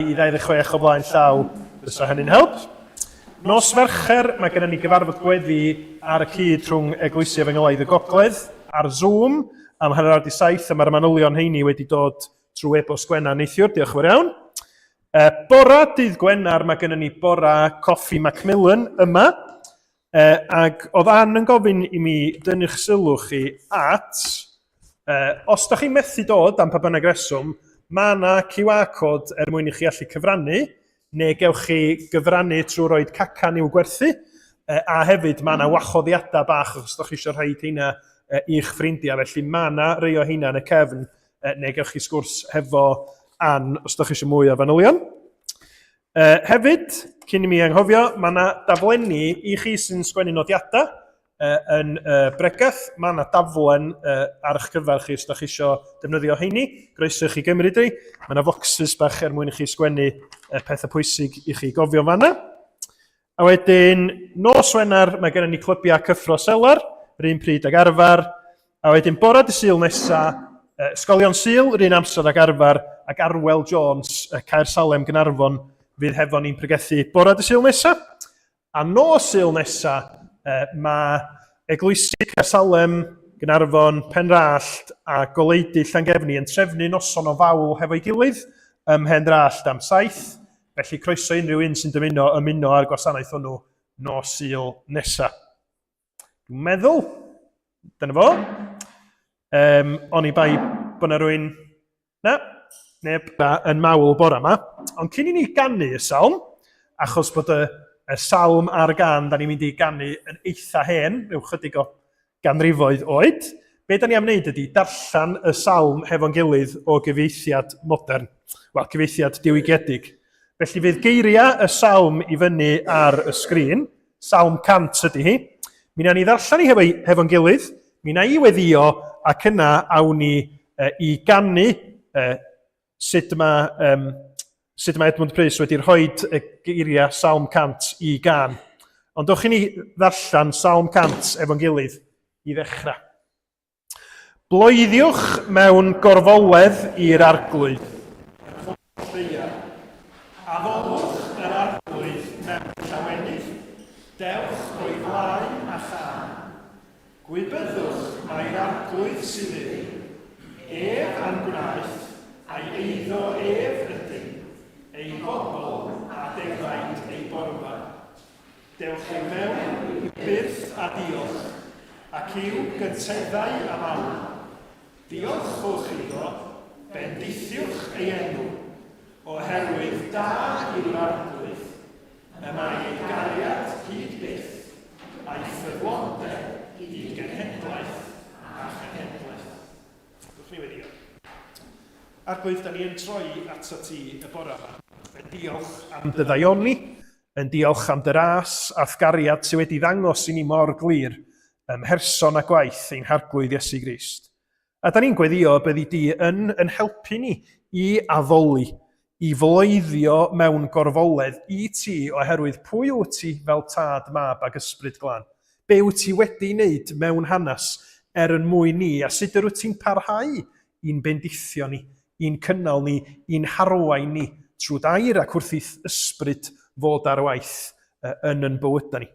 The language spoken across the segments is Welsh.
I 26 o blaen llaw, fysa hynny'n help. Nos Fercher, mae gennym ni gyfarfod gweddi ar y cyd rhwng Eglwysi Efengelaidd y Gogledd ar Zoom am 7:07 a mae'r manylion heini wedi dod trwy e-bost Gwenna neithiwr, diolch yn fawr iawn. Bora dydd Gwenar, mae gennym ni bora coffi Macmillan yma, ac oedd Ann yn gofyn i mi dynnu'ch sylw chi at, os da chi'n methu dod am pa bynnag reswm, mae yna QR code mwyn i chi allu cyfrannu, neu gewch chi gyfrannu trwy roed cacan i'w gwerthu, a hefyd mae yna wachoddiadau bach os da chi eisiau rhaid hynna i'ch ffrindiau, felly mae yna rei o hynna yn y cefn, neu gewch chi sgwrs hefo Ann os da chi eisiau mwy o fanylion. Hefyd, cyn i mi anghofio, mae yna daflenni i chi sy'n sgwennu nodiadau yn bregath. Mae yna daflen ar eich cyfer chi os da chi eisiau defnyddio heini. Groeso chi gymryd i. Mae yna focsys bach mwyn i chi sgwennu pethau pwysig i chi gofio fanna. A wedyn, nos Wener, mae gennym ni clybiau cyffro selar, yr un pryd ag arfer. A wedyn, bora dy Sul nesa, ysgolion Sul, yr un amser ag arfer, ac Arwel Jones, Caersalem Gynarfon, fydd hefo ni'n pregethu bora dy Sul nesa. A nos Sul nesa, mae Eglwysi Caersalem, Gynarfon, Penrallt a Goleidi Llangefni yn trefnu noson o fawl hefo'i gilydd ym Mhenrallt am 7. Felly croeso unrhyw un sy'n ymuno ar gwasanaeth hwnnw nos Sul nesa. Dwi'n meddwl, dyna fo. Oni bai bod yna rhywun, neb yn mawl bora yma. Ond cyn i ni ganu y salm, achos bod y salm ar gan, da ni'n mynd i ganu yn eitha hen, rhyw chydig o ganrifoedd oed. Be da ni am wneud ydy darllen y salm hefo'n gilydd o gyfieithiad modern, gyfieithiad diwygiedig. Felly fydd geiriau y salm i fyny ar y sgrin, salm 100 ydy hi. Mi na ni ddarllen hi hefo'n gilydd, mi na i weddio ac yna awn ni i ganu sut mae Edmund Pris wedi rhoi y geiriau Salm 100 i gan. Ond dowch i ni ddarllen Salm 100 efo'n gilydd i ddechrau. Bloeddiwch mewn gorfoledd i'r arglwydd. Addolwch yr arglwydd mewn llawenydd. Dewch o'i flaen a chan. Gwybyddwch mae'r arglwydd sydd iddi. Ef a'n gwnaeth, a'i eiddo ef ydy. Ei bobl a defaid ei borfa. Dewch ei mewn i byrth a diolch, ac i'w gynteddau am awr. Diolchwch iddo, bendithiwch ei enw, oherwydd da yw'r arglwydd, y mae ei gariad hyd byth, a'i ffyddlondeb i genhedlaeth a chenhedlaeth. Dwch ni wedi. Arglwydd, da ni yn troi ato ti y bore yma. Yn diolch am dy ddaioni, yn diolch am dy ras a'r gariad sydd wedi ddangos i ni mor glir ym mherson a gwaith ein harglwydd Iesu Grist. A da ni'n gweddio byddi di yn helpu ni i addoli, i floeddio mewn gorfoledd i ti oherwydd pwy wyt ti fel tad, mab ag ysbryd glân. Be wyt ti wedi wneud mewn hanes yn mwy ni, a sut wyt ti'n parhau i'n bendithio ni, i'n cynnal ni, i'n harwain ni trwy dair ac wrth ysbryd fod ar waith yn bywydau ni.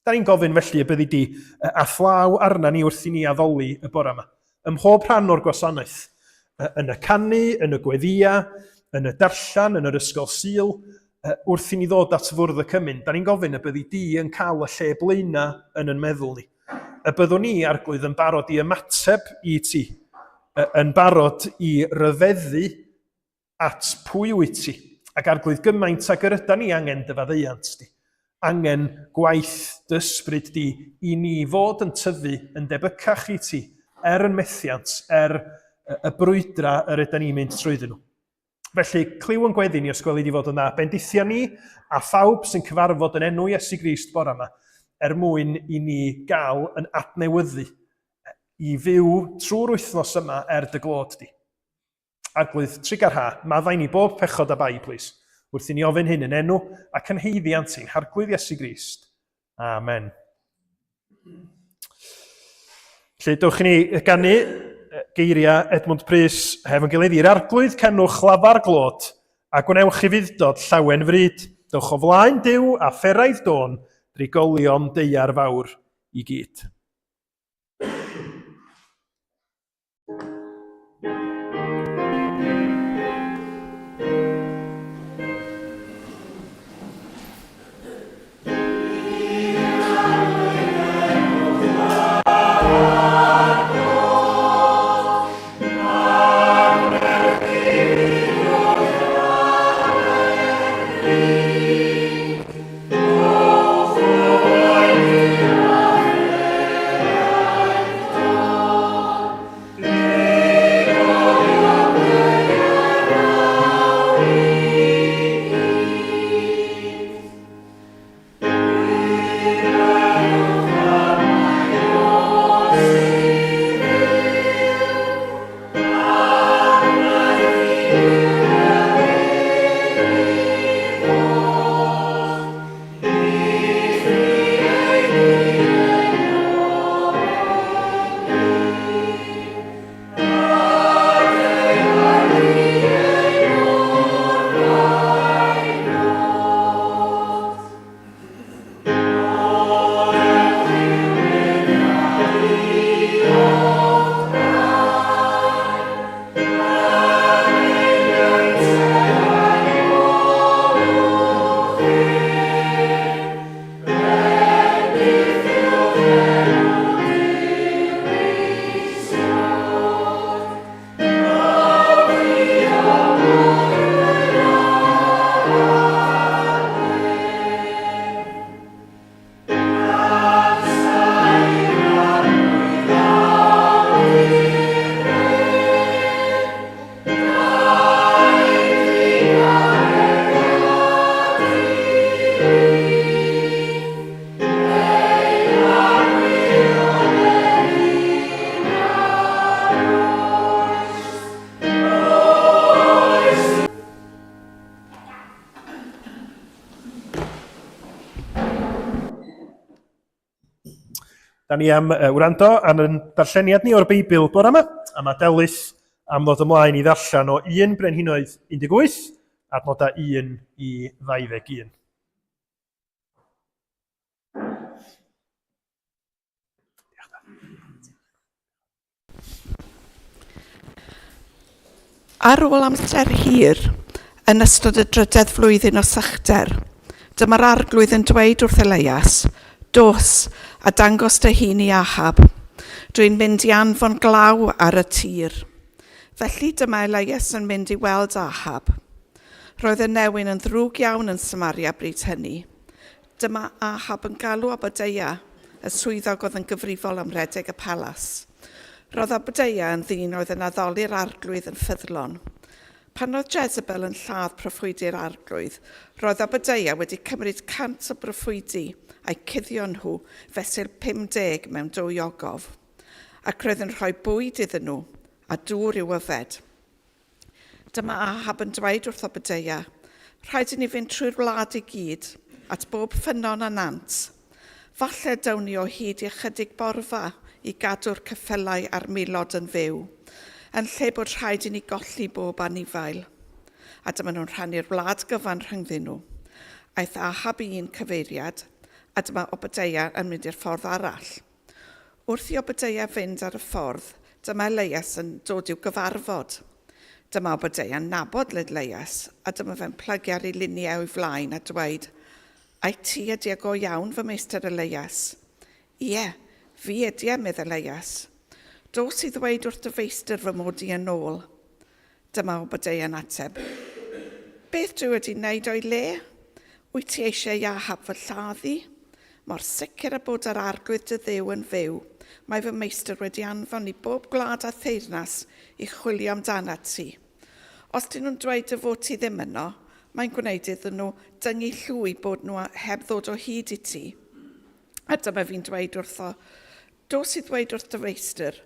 Da ni'n gofyn felly y byddi di a thlaw arna ni wrth i ni addoli y bore yma. Ym mhob rhan o'r gwasanaeth, yn y canu, yn y gweddia, yn y darllan, yn yr ysgol Sul, wrth i ni ddod at fwrdd y cymyn, da ni'n gofyn y byddi di yn cael y lle blaena yn meddwl ni. Y byddwn ni arglwydd yn barod i ymateb i ti, yn barod i ryfeddu at pwy wyt ti, ac arglwydd gymaint ag yr yda ni angen dyfaddeuant di. Angen gwaith dysbryd di i ni fod yn tyfu yn debycach i ti, yn methiant, y brwydra yr ydyn ni'n mynd trwyddyn nhw. Felly, cliw yn gweddi ni os gweli di fod yna bendithia ni a phawb sy'n cyfarfod yn enw Iesu Grist bore yma mwyn i ni gael yn adnewyddu i fyw trwy'r wythnos yma dy glod di. Arglwydd, trigar ha, maddau ni bob pechod a bai, plis, wrth i ni ofyn hyn yn enw ac yn heiddiant sy'n harglwydd Iesu Grist. Amen. Felly, dewch i ni ganu geiriau Edmund Pris hefyd gilydd i'r arglwydd cenwch lafar glod A gwnewch i fuddod llawen fryd, dowch o flaen Duw a pheraidd dôn, drigolion deiar fawr i gyd. Da ni am wrando am yn darlleniad ni o'r Beibl bore yma, a mae dewis am ddod ymlaen i ddarllen o 1 Brenhinoedd 18, adnodau 1 i 21. Ar ôl amser hir, yn ystod y drydedd flwyddyn o sychder, dyma'r arglwydd yn dweud wrth Elias, dos a dangos dy hun i Ahab. Dwi'n mynd i anfon glaw ar y tir. Felly dyma Elias yn mynd i weld Ahab. Roedd y newyn yn ddrwg iawn yn Samaria bryd hynny. Dyma Ahab yn galw Obadeia, y swyddog oedd yn gyfrifol am redeg y palas. Roedd Obadeia yn ddyn oedd yn addoli'r arglwydd yn ffyddlon. Pan oedd Jezebel yn lladd proffwydi'r arglwydd, roedd Obadeia wedi cymryd 100 o proffwydi a'i cuddio nhw fesul 50 mewn 2 ogof, ac roedd yn rhoi bwyd iddyn nhw a dŵr i'w yfed. Dyma Ahab yn dweud wrth Obadeia, rhaid i ni fynd trwy'r wlad i gyd, at bob ffynon a nant. Falle dawn ni o hyd i ychydig borfa i gadw'r ceffylau a'r milod yn fyw, yn lle bod rhaid i ni golli bob anifail. A dyma nhw'n rhannu'r wlad gyfan rhyngddyn nhw. Aeth Ahab i un cyfeiriad, a dyma Obadeia yn mynd i'r ffordd arall. Wrth i Obadeia fynd ar y ffordd, dyma Elias yn dod i'w gyfarfod. Dyma Obadeia yn nabod Elias, a dyma fe'n plygu ar ei luniau o'i flaen a dweud, ai ti ydi go iawn fy meistr Elias? Ie, fi ydi medda Elias. Dos i ddweud wrth dy feistr fy mod i yn ôl. Dyma Obadeia yn ateb. Beth dwi wedi wneud o'i le? Wyt ti eisiau Ahab fy lladdu? Mor sicr y bod yr arglwydd dy Dduw yn fyw, mae fy meistr wedi anfon i bob gwlad a theyrnas i chwilio amdana ti. Os dyn nhw'n dweud y fod ti ddim yno, mae'n gwneud iddyn nhw dyngu llwy bod nhw heb ddod o hyd i ti. A dyma fi'n dweud wrtho, dos i ddweud wrth dy feistr,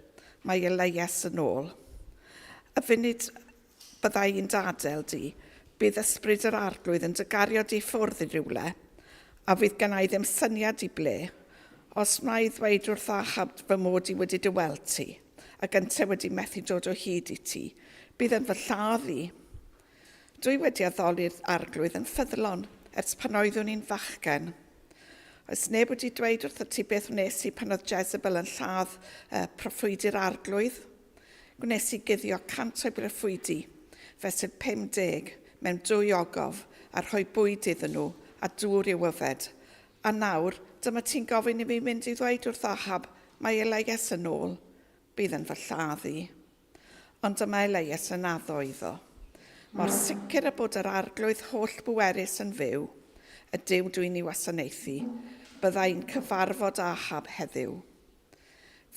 mae Elias yn ôl. Y funud byddai i'n dadel di, bydd ysbryd yr arglwydd yn dygario di ffwrdd i rywle, a fydd gennai ddim syniad i ble, os mae ddweud wrth Ahab fy mod i wedi dy weld ti, a gyntaf wedi methu dod o hyd i ti, bydd yn fy lladdu. Dwi wedi addoli'r arglwydd yn ffyddlon ers pan oeddwn i'n fachgen. Oes neb wedi dweud wrtho ti beth wnes i pan oedd Jezebel yn lladd proffwydi'r arglwydd? Gwnes i guddio 100 o broffwydi, fesul 50 mewn 2 ogof, a rhoi bwyd iddyn nhw, a dŵr i'w yfed. A nawr, dyma ti'n gofyn i fi mynd i ddweud wrth Ahab, mae Elias yn ôl, bydd yn fy lladdu. Ond dyma Elias yn addo iddo. Mor sicr y bod yr arglwydd holl bwerus yn fyw, y Duw dwi'n ei wasanaethu, byddai'n cyfarfod Ahab heddiw.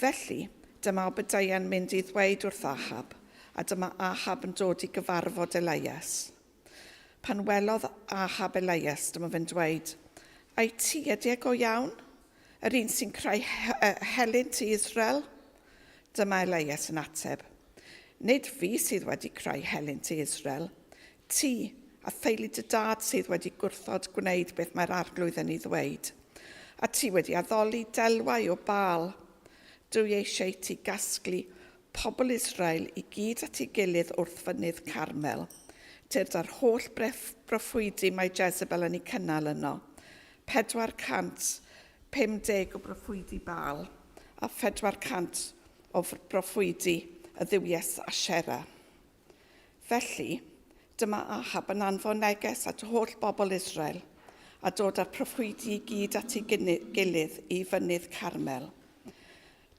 Felly, dyma Obadiah'n mynd i ddweud wrth Ahab, a dyma Ahab yn dod i gyfarfod Elias. Pan welodd Ahab Elias, dyma fe'n dweud, ai ti ydy go iawn? Yr un sy'n creu helynt i Israel? Dyma Elias yn ateb. Nid fi sydd wedi creu helynt i Israel. Ti a theulu dy dad sydd wedi gwrthod gwneud beth mae'r arglwydd yn ei ddweud. A ti wedi addoli delwau o Baal. Dwi eisiau ti gasglu pobl Israel i gyd at ei gilydd wrth fynydd Carmel. Tyrda'r holl broffwydi mae Jezebel yn ei cynnal yno. 450 o broffwydi Baal a 400 o broffwydi y dduwies Ashera. Felly, dyma Ahab yn anfon neges at holl bobl Israel a dod â'r proffwydi i gyd at ei gilydd i fynydd Carmel.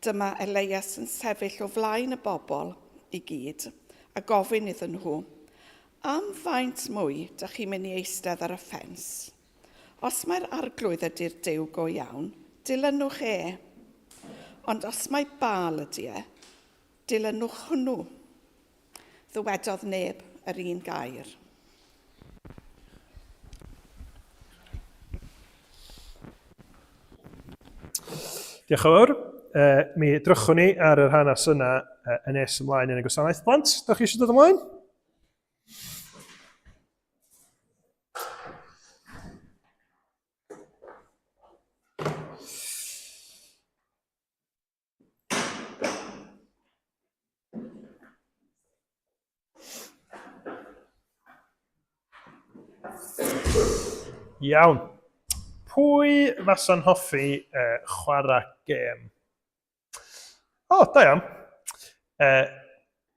Dyma Elias yn sefyll o flaen y bobl i gyd a gofyn iddyn nhw, am faint mwy dych chi'n mynd i eistedd ar y ffens? Os mae'r arglwydd ydy'r Duw go iawn, dilynwch e. Ond os mae Baal ydy e, dilynwch hwnnw. Ddywedodd neb yr un gair. Diolch yn fawr. Mi drychwn ni ar yr hanes yna yn nes ymlaen yn y Gwasanaeth Plant. Dach chi eisiau dod ymlaen? Iawn. Pwy fasa'n hoffi chwarae gêm? Da iawn.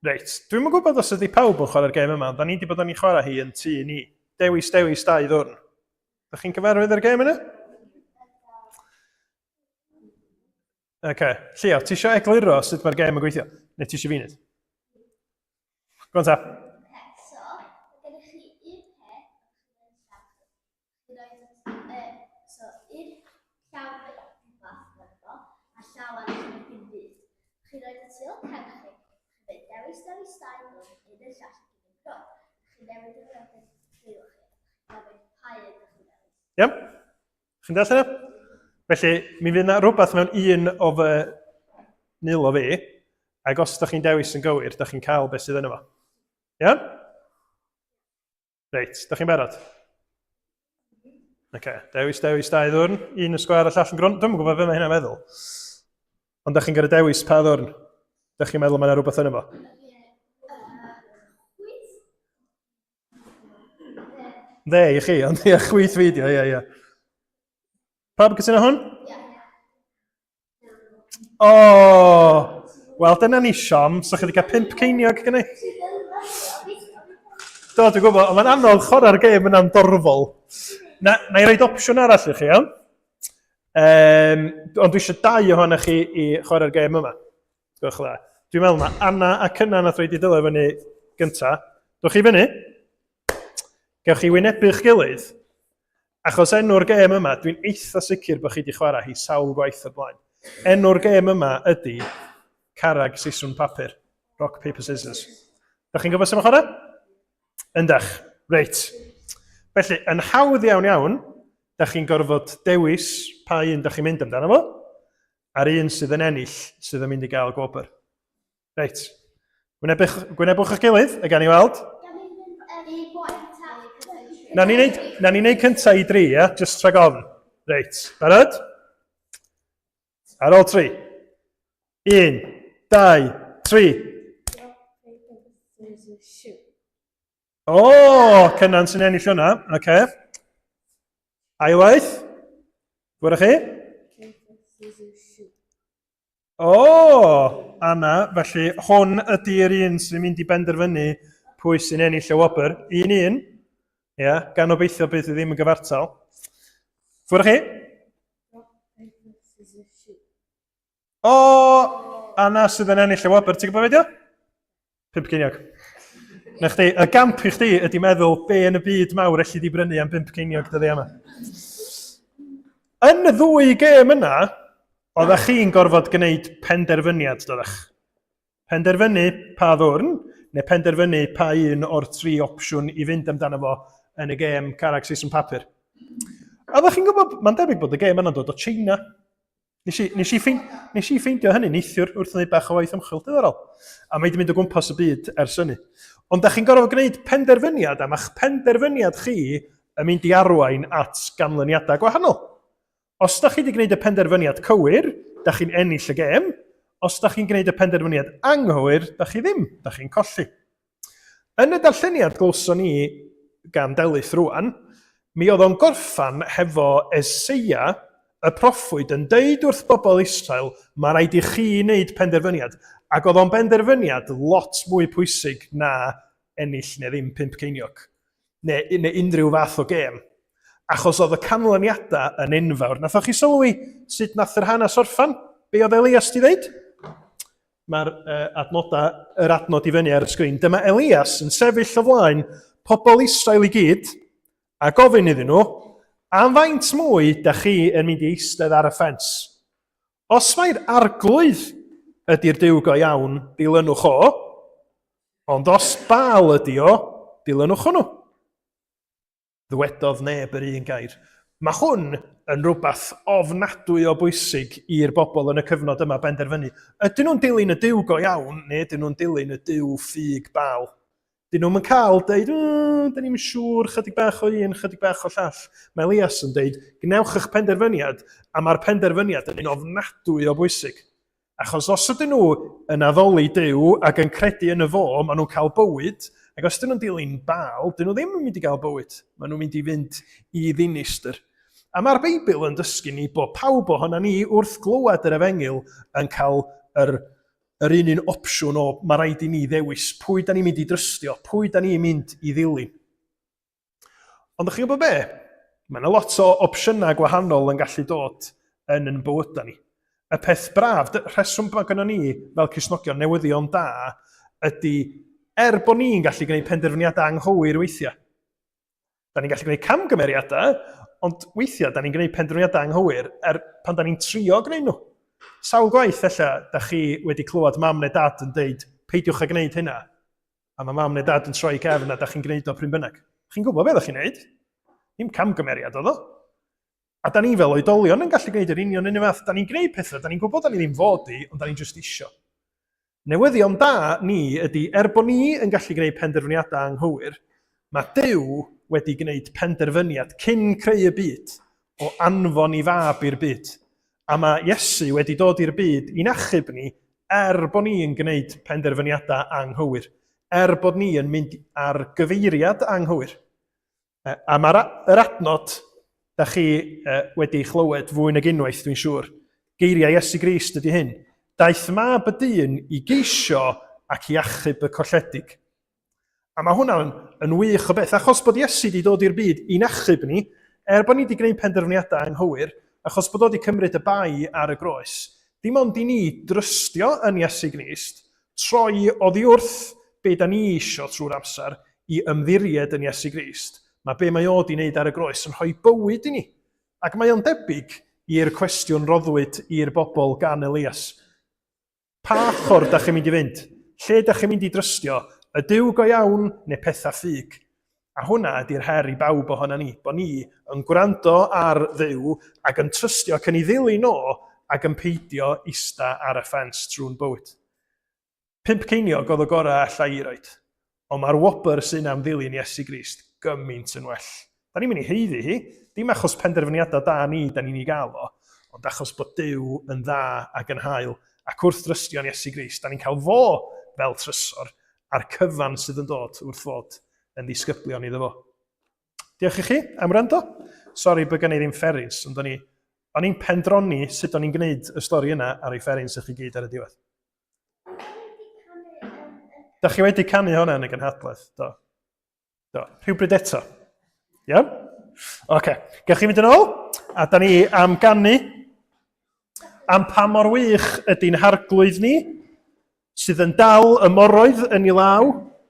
Reit, dwi'm yn gwybod os ydy pawb yn chwarae'r gêm yma, ond da ni wedi bod yn ei chwarae hi yn tŷ ni. Dewis 2 ddwrn. Dach chi'n cyfarwydd ar gêm yna? Llio, ti eisiau egluro sut mae'r gêm yn gweithio? Neu ti eisiau fi wneud? Go on ta. Chi roed y til cerchu, chi roed dewis 2 ddwrn un y llall yn gro. Chi newid y rhywbeth ddilch chi. Newid pa un ydych chi'n dewis. Iawn? Chi'n deall yna? Felly, mi fydd yna rhywbeth mewn un o fy nil o fi, ac os ydych chi'n dewis yn gywir, ydych chi'n cael beth sydd yna fo. Iawn? Reit, ydych chi'n barod? Dewis 2 ddwrn, un y sgwar a llall yn gron. Dwi'n yn gwybod beth mae hynna'n meddwl. Ond ydych chi'n gyda dewis pa ddwrn? Ydych chi'n meddwl mae yna rhywbeth yna fo? Dde i chi, ond chwyth fideo, ie. Pawb gyda hwn? Wel, dyna ni siom, so chi wedi cael 5 ceiniog gyda ni. Do, dwi'n gwybod, ond mae'n anodd chwarae'r gêm yna'n dorfol. Na i roed opsiwn arall i chi, iawn? Ond dwi eisiau 2 ohonych chi i chwarae'r gêm yma. Dwi'n meddwl na Anna a Cynna nath roed i dylai fyny gynta. Dwch chi fyny? Gewch chi wynebu'ch gilydd. Achos enw'r gêm yma, dwi'n eitha sicr bod chi wedi chwarae hi sawl gwaith o'r blaen. Enw'r gêm yma ydy carreg, siswrn, papur. Rock, paper, scissors. Dach chi'n gwybod sut mae'n chwarae? Yndach. Reit. Felly, yn hawdd iawn, dach chi'n gorfod dewis pa un dach chi'n mynd amdano fo, a'r un sydd yn ennill sydd yn mynd i gael gwobr. Reit. Gwynebwch eich gilydd, a gan i weld. Na ni wneud cynta i 3, ia? Just rhag ofn. Reit. Barod? Ar ôl 3. 1, 2, 3. O, Cynan sy'n ennill hwnna. Okay. Aiwaith? Gwyrach chi? O, Anna, felly hwn ydy'r un sy'n mynd i benderfynu pwy sy'n ennill y wobr. Un. Ia, gan obeithio beth ddim yn gyfartal. Gwyrach chi? O, Anna sydd yn ennill y wobr. Ti'n gwybod beth yw? 5 ceiniog. Na chdi, y gamp i chdi ydy meddwl be yn y byd mawr allu di brynu am 5 ceiniog dyddi yma. Yn y ddwy gêm yna, oeddech chi'n gorfod gwneud penderfyniad, doeddech. Penderfynu pa ddwrn, neu penderfynu pa un o'r 3 opsiwn i fynd amdano fo yn y gêm carreg season papur. Oeddech chi'n gwybod, mae'n debyg bod y gêm yna'n dod o China. Nes i ffeindio hynny neithiwr wrth wneud bach o waith ymchwil diddorol. A mae wedi mynd o gwmpas y byd ers hynny. Ond da chi'n gorfod gwneud penderfyniad, a mae'ch penderfyniad chi yn mynd i arwain at ganlyniadau gwahanol. Os da chi wedi gwneud y penderfyniad cywir, da chi'n ennill y gêm. Os da chi'n gwneud y penderfyniad anghywir, da chi ddim, da chi'n colli. Yn y darlleniad glwson ni gan Delyth rwan, mi oedd o'n gorffan hefo Eseia, y proffwyd yn deud wrth bobl Israel, mae rhaid i chi wneud penderfyniad. Ac oedd o'n benderfyniad lot mwy pwysig na ennill neu ddim 5 ceiniog. Neu unrhyw fath o gêm. Achos oedd y canlyniadau yn enfawr. Nathoch chi sylwi sut nath yr hanes orffan? Be oedd Elias di ddeud? Mae'r adnod i fyny ar y sgrin. Dyma Elias yn sefyll o flaen pobl Israel i gyd a gofyn iddyn nhw, am faint mwy da chi yn mynd i eistedd ar y ffens? Os mae'r arglwydd ydy'r Duw go iawn, dilynwch o, ond os Baal ydy o, dilynwch hwnnw. Ddwedodd neb yr un gair. Mae hwn yn rhywbeth ofnadwy o bwysig i'r bobl yn y cyfnod yma benderfynu. Ydyn nhw'n dilyn y Duw go iawn, neu ydyn nhw'n dilyn y Duw ffug Baal? Dyn nhw'n cael deud, da ni'n siŵr, chydig bach o un, chydig bach o llall. Mae Elias yn deud, gnewch eich penderfyniad, a mae'r penderfyniad yn un ofnadwy o bwysig. Achos os ydyn nhw yn addoli Duw ac yn credu yn y fo, maen nhw'n cael bywyd, ac os ydyn nhw'n dilyn Baal, dyn nhw ddim yn mynd i gael bywyd. Maen nhw'n mynd i fynd i ddinistr. A mae'r Beibl yn dysgu ni bod pawb ohono ni wrth glywed yr Efengil yn cael yr un opsiwn o mae rhaid i ni ddewis pwy da ni'n mynd i drystio, pwy da ni'n mynd i ddilyn. Ond ydych chi'n gwybod be? Mae yna lot o opsiynau gwahanol yn gallu dod yn bywydau ni. Y peth braf, rheswm mae gynnon ni fel Cristnogion newyddion da, ydy bod ni'n gallu gwneud penderfyniadau anghywir weithiau. Da ni'n gallu gwneud camgymeriadau, ond weithiau da ni'n gwneud penderfyniadau anghywir pan da ni'n trio gwneud nhw. Sawl gwaith ella, da chi wedi clywed mam neu dad yn deud, peidiwch a gwneud hynna. A mae mam neu dad yn troi cefn a da chi'n gwneud o pryn bynnag. Chi'n gwybod beth da chi'n gwneud? Ddim camgymeriad o ddo. A da ni fel oedolion yn gallu gwneud yr union yn y fath. Da ni'n gwneud pethau, da ni'n gwybod da ni ddim fod i, ond da ni'n just isio. Newyddion da ni ydy, bod ni yn gallu gwneud penderfyniadau anghywir, mae Duw wedi gwneud penderfyniad cyn creu y byd o anfon i fab i'r byd. A mae Iesu wedi dod i'r byd i'n achub ni bod ni yn gwneud penderfyniadau anghywir. Bod ni yn mynd ar gyfeiriad anghywir. A mae'r adnod da chi wedi chlywed fwy nag unwaith, dwi'n siŵr. Geiriau Iesu Grist ydy hyn. Daeth mab y dyn i geisio ac i achub y colledig. A mae hwnna yn wych o beth. Achos bod Iesu wedi dod i'r byd i'n achub ni, bod ni wedi gwneud penderfyniadau anghywir, achos bod o wedi cymryd y bai ar y groes, dim ond i ni drystio yn Iesu Grist, troi oddi wrth be da ni isio trwy'r amser i ymddiried yn Iesu Grist. Mae be mae o wedi wneud ar y groes yn rhoi bywyd i ni. Ac mae o'n debyg i'r cwestiwn roddwyd i'r bobl gan Elias. Pa ochr da chi'n mynd i fynd? Lle da chi'n mynd i drystio? Y Duw go iawn neu pethau ffug? A hwnna ydy'r her i bawb ohono ni, bod ni yn gwrando ar Dduw ac yn trystio ac yn ei ddilyn o ac yn peidio ista ar y ffens trwy'n bywyd. 5 ceiniog oedd y gorau allai i roed, ond mae'r wobr sy'n am ddilyn Iesu Grist gymaint yn well. Da ni'n mynd i heiddi hi, dim achos penderfyniadau da ni'n ei gael o, ond achos bod Duw yn dda ac yn hael, ac wrth drystio'n Iesu Grist, da ni'n cael fo fel trysor a'r cyfan sydd yn dod wrth fod yn ddisgyblion iddo fo. Diolch i chi am wrando. Sori bod gen i ddim fferis, ond o'n i'n pendroni sut o'n i'n gwneud y stori yna ar ei fferis eich i gyd ar y diwedd. Da chi wedi canu hwnna yn y gynhadledd? Do. Rhywbryd eto. Iawn? Oce. Gewch chi fynd yn ôl? A da ni am ganu am pa mor wych ydy'n harglwydd ni, sydd yn dal y moroedd yn ei law,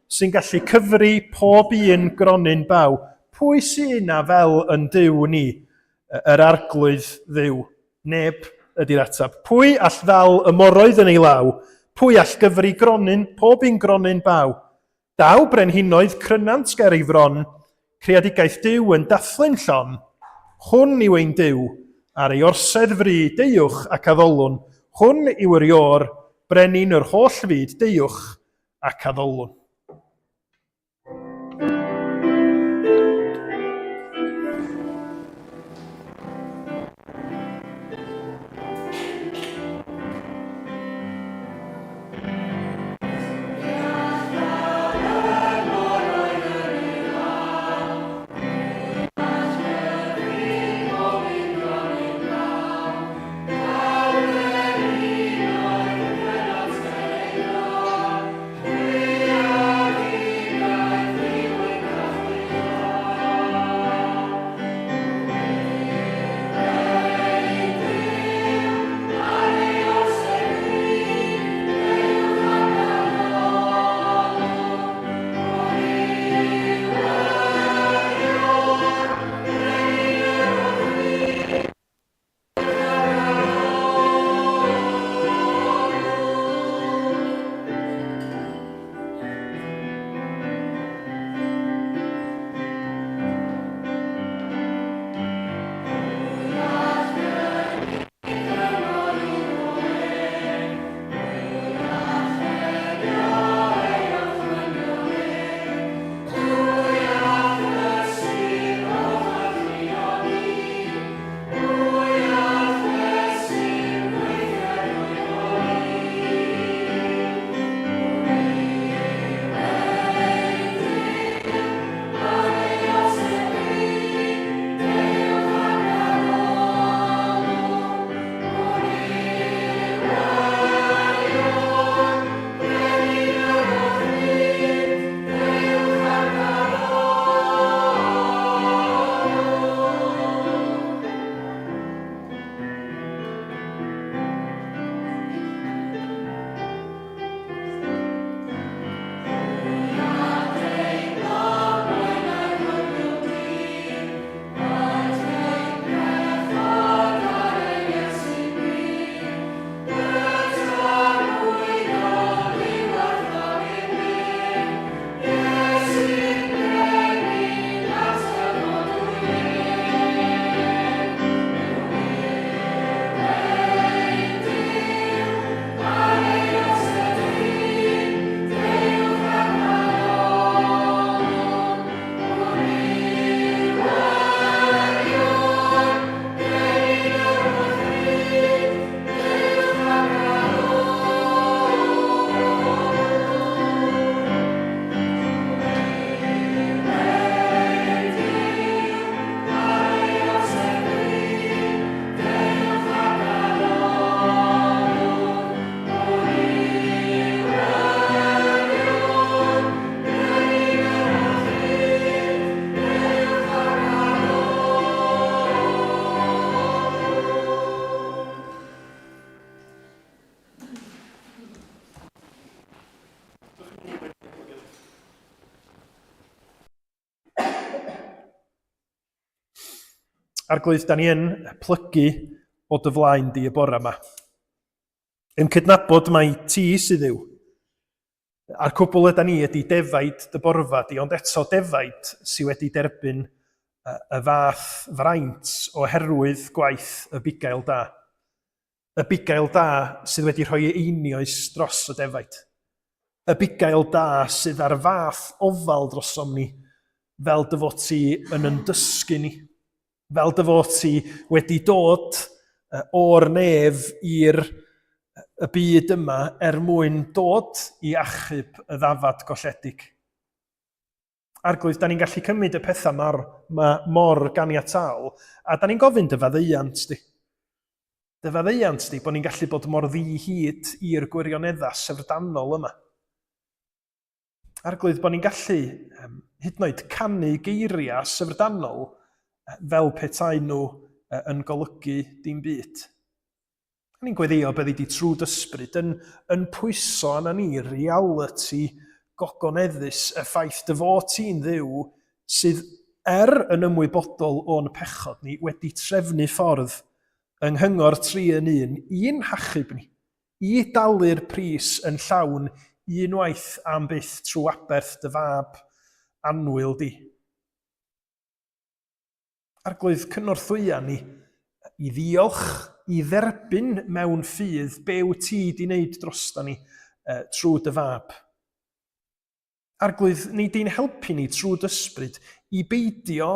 sy'n gallu cyfri pob un gronyn baw. Pwy sy'n yna fel yn Duw ni, yr arglwydd Dduw? Neb ydy'r atab. Pwy all ddal y moroedd yn ei law? Pwy all gyfri gronyn, pob un gronyn baw? Daw brenhinoedd crynant ger ei fron, creadigaeth Duw yn dathlu'n llon. Hwn yw ein Duw, ar ei orsedd fri, deuwch ac addolwn. Hwn yw yr ior, brenin yr holl fyd, deuwch ac addolwn. Arglwydd, da ni yn plygu o dy flaen di y bore yma. Yn cydnabod mai ti sydd yw. A'r cwbl yda ni ydy defaid dy borfa di, ond eto defaid sydd wedi derbyn y fath fraint oherwydd gwaith y bugail da. Y bugail da sydd wedi rhoi einioes dros y defaid. Y bugail da sydd ar fath ofal drosom ni, fel dy fod ti yn dysgu ni. Fel dy fod ti wedi dod o'r nef i'r byd yma mwyn dod i achub y ddafad golledig. Arglwydd, da ni'n gallu cymryd y pethau mor ganiataol, a da ni'n gofyn dy faddeuant di. Dy faddeuant di, bod ni'n gallu bod mor ddi-hyd i'r gwirioneddau syfrdanol yma. Arglwydd, bod ni'n gallu hyd yn oed canu geiriau syfrdanol fel petai nhw yn golygu dim byd. Ni'n gweddio byddi di trwy dysbryd yn pwyso anna ni reality gogoneddus y ffaith dy fod ti'n dduw sydd yn ymwybodol o'n pechod ni wedi trefnu ffordd yng nghyngor 3 yn 1 i'n hachub ni, i dalu'r pris yn llawn unwaith am byth trwy aberth dy fab annwyl di. Arglwydd, cynorthwya ni i ddiolch, i dderbyn mewn ffydd be wyt ti di wneud drosta ni trwy dy fab. Arglwydd, ni di'n helpu ni trwy dysbryd i beidio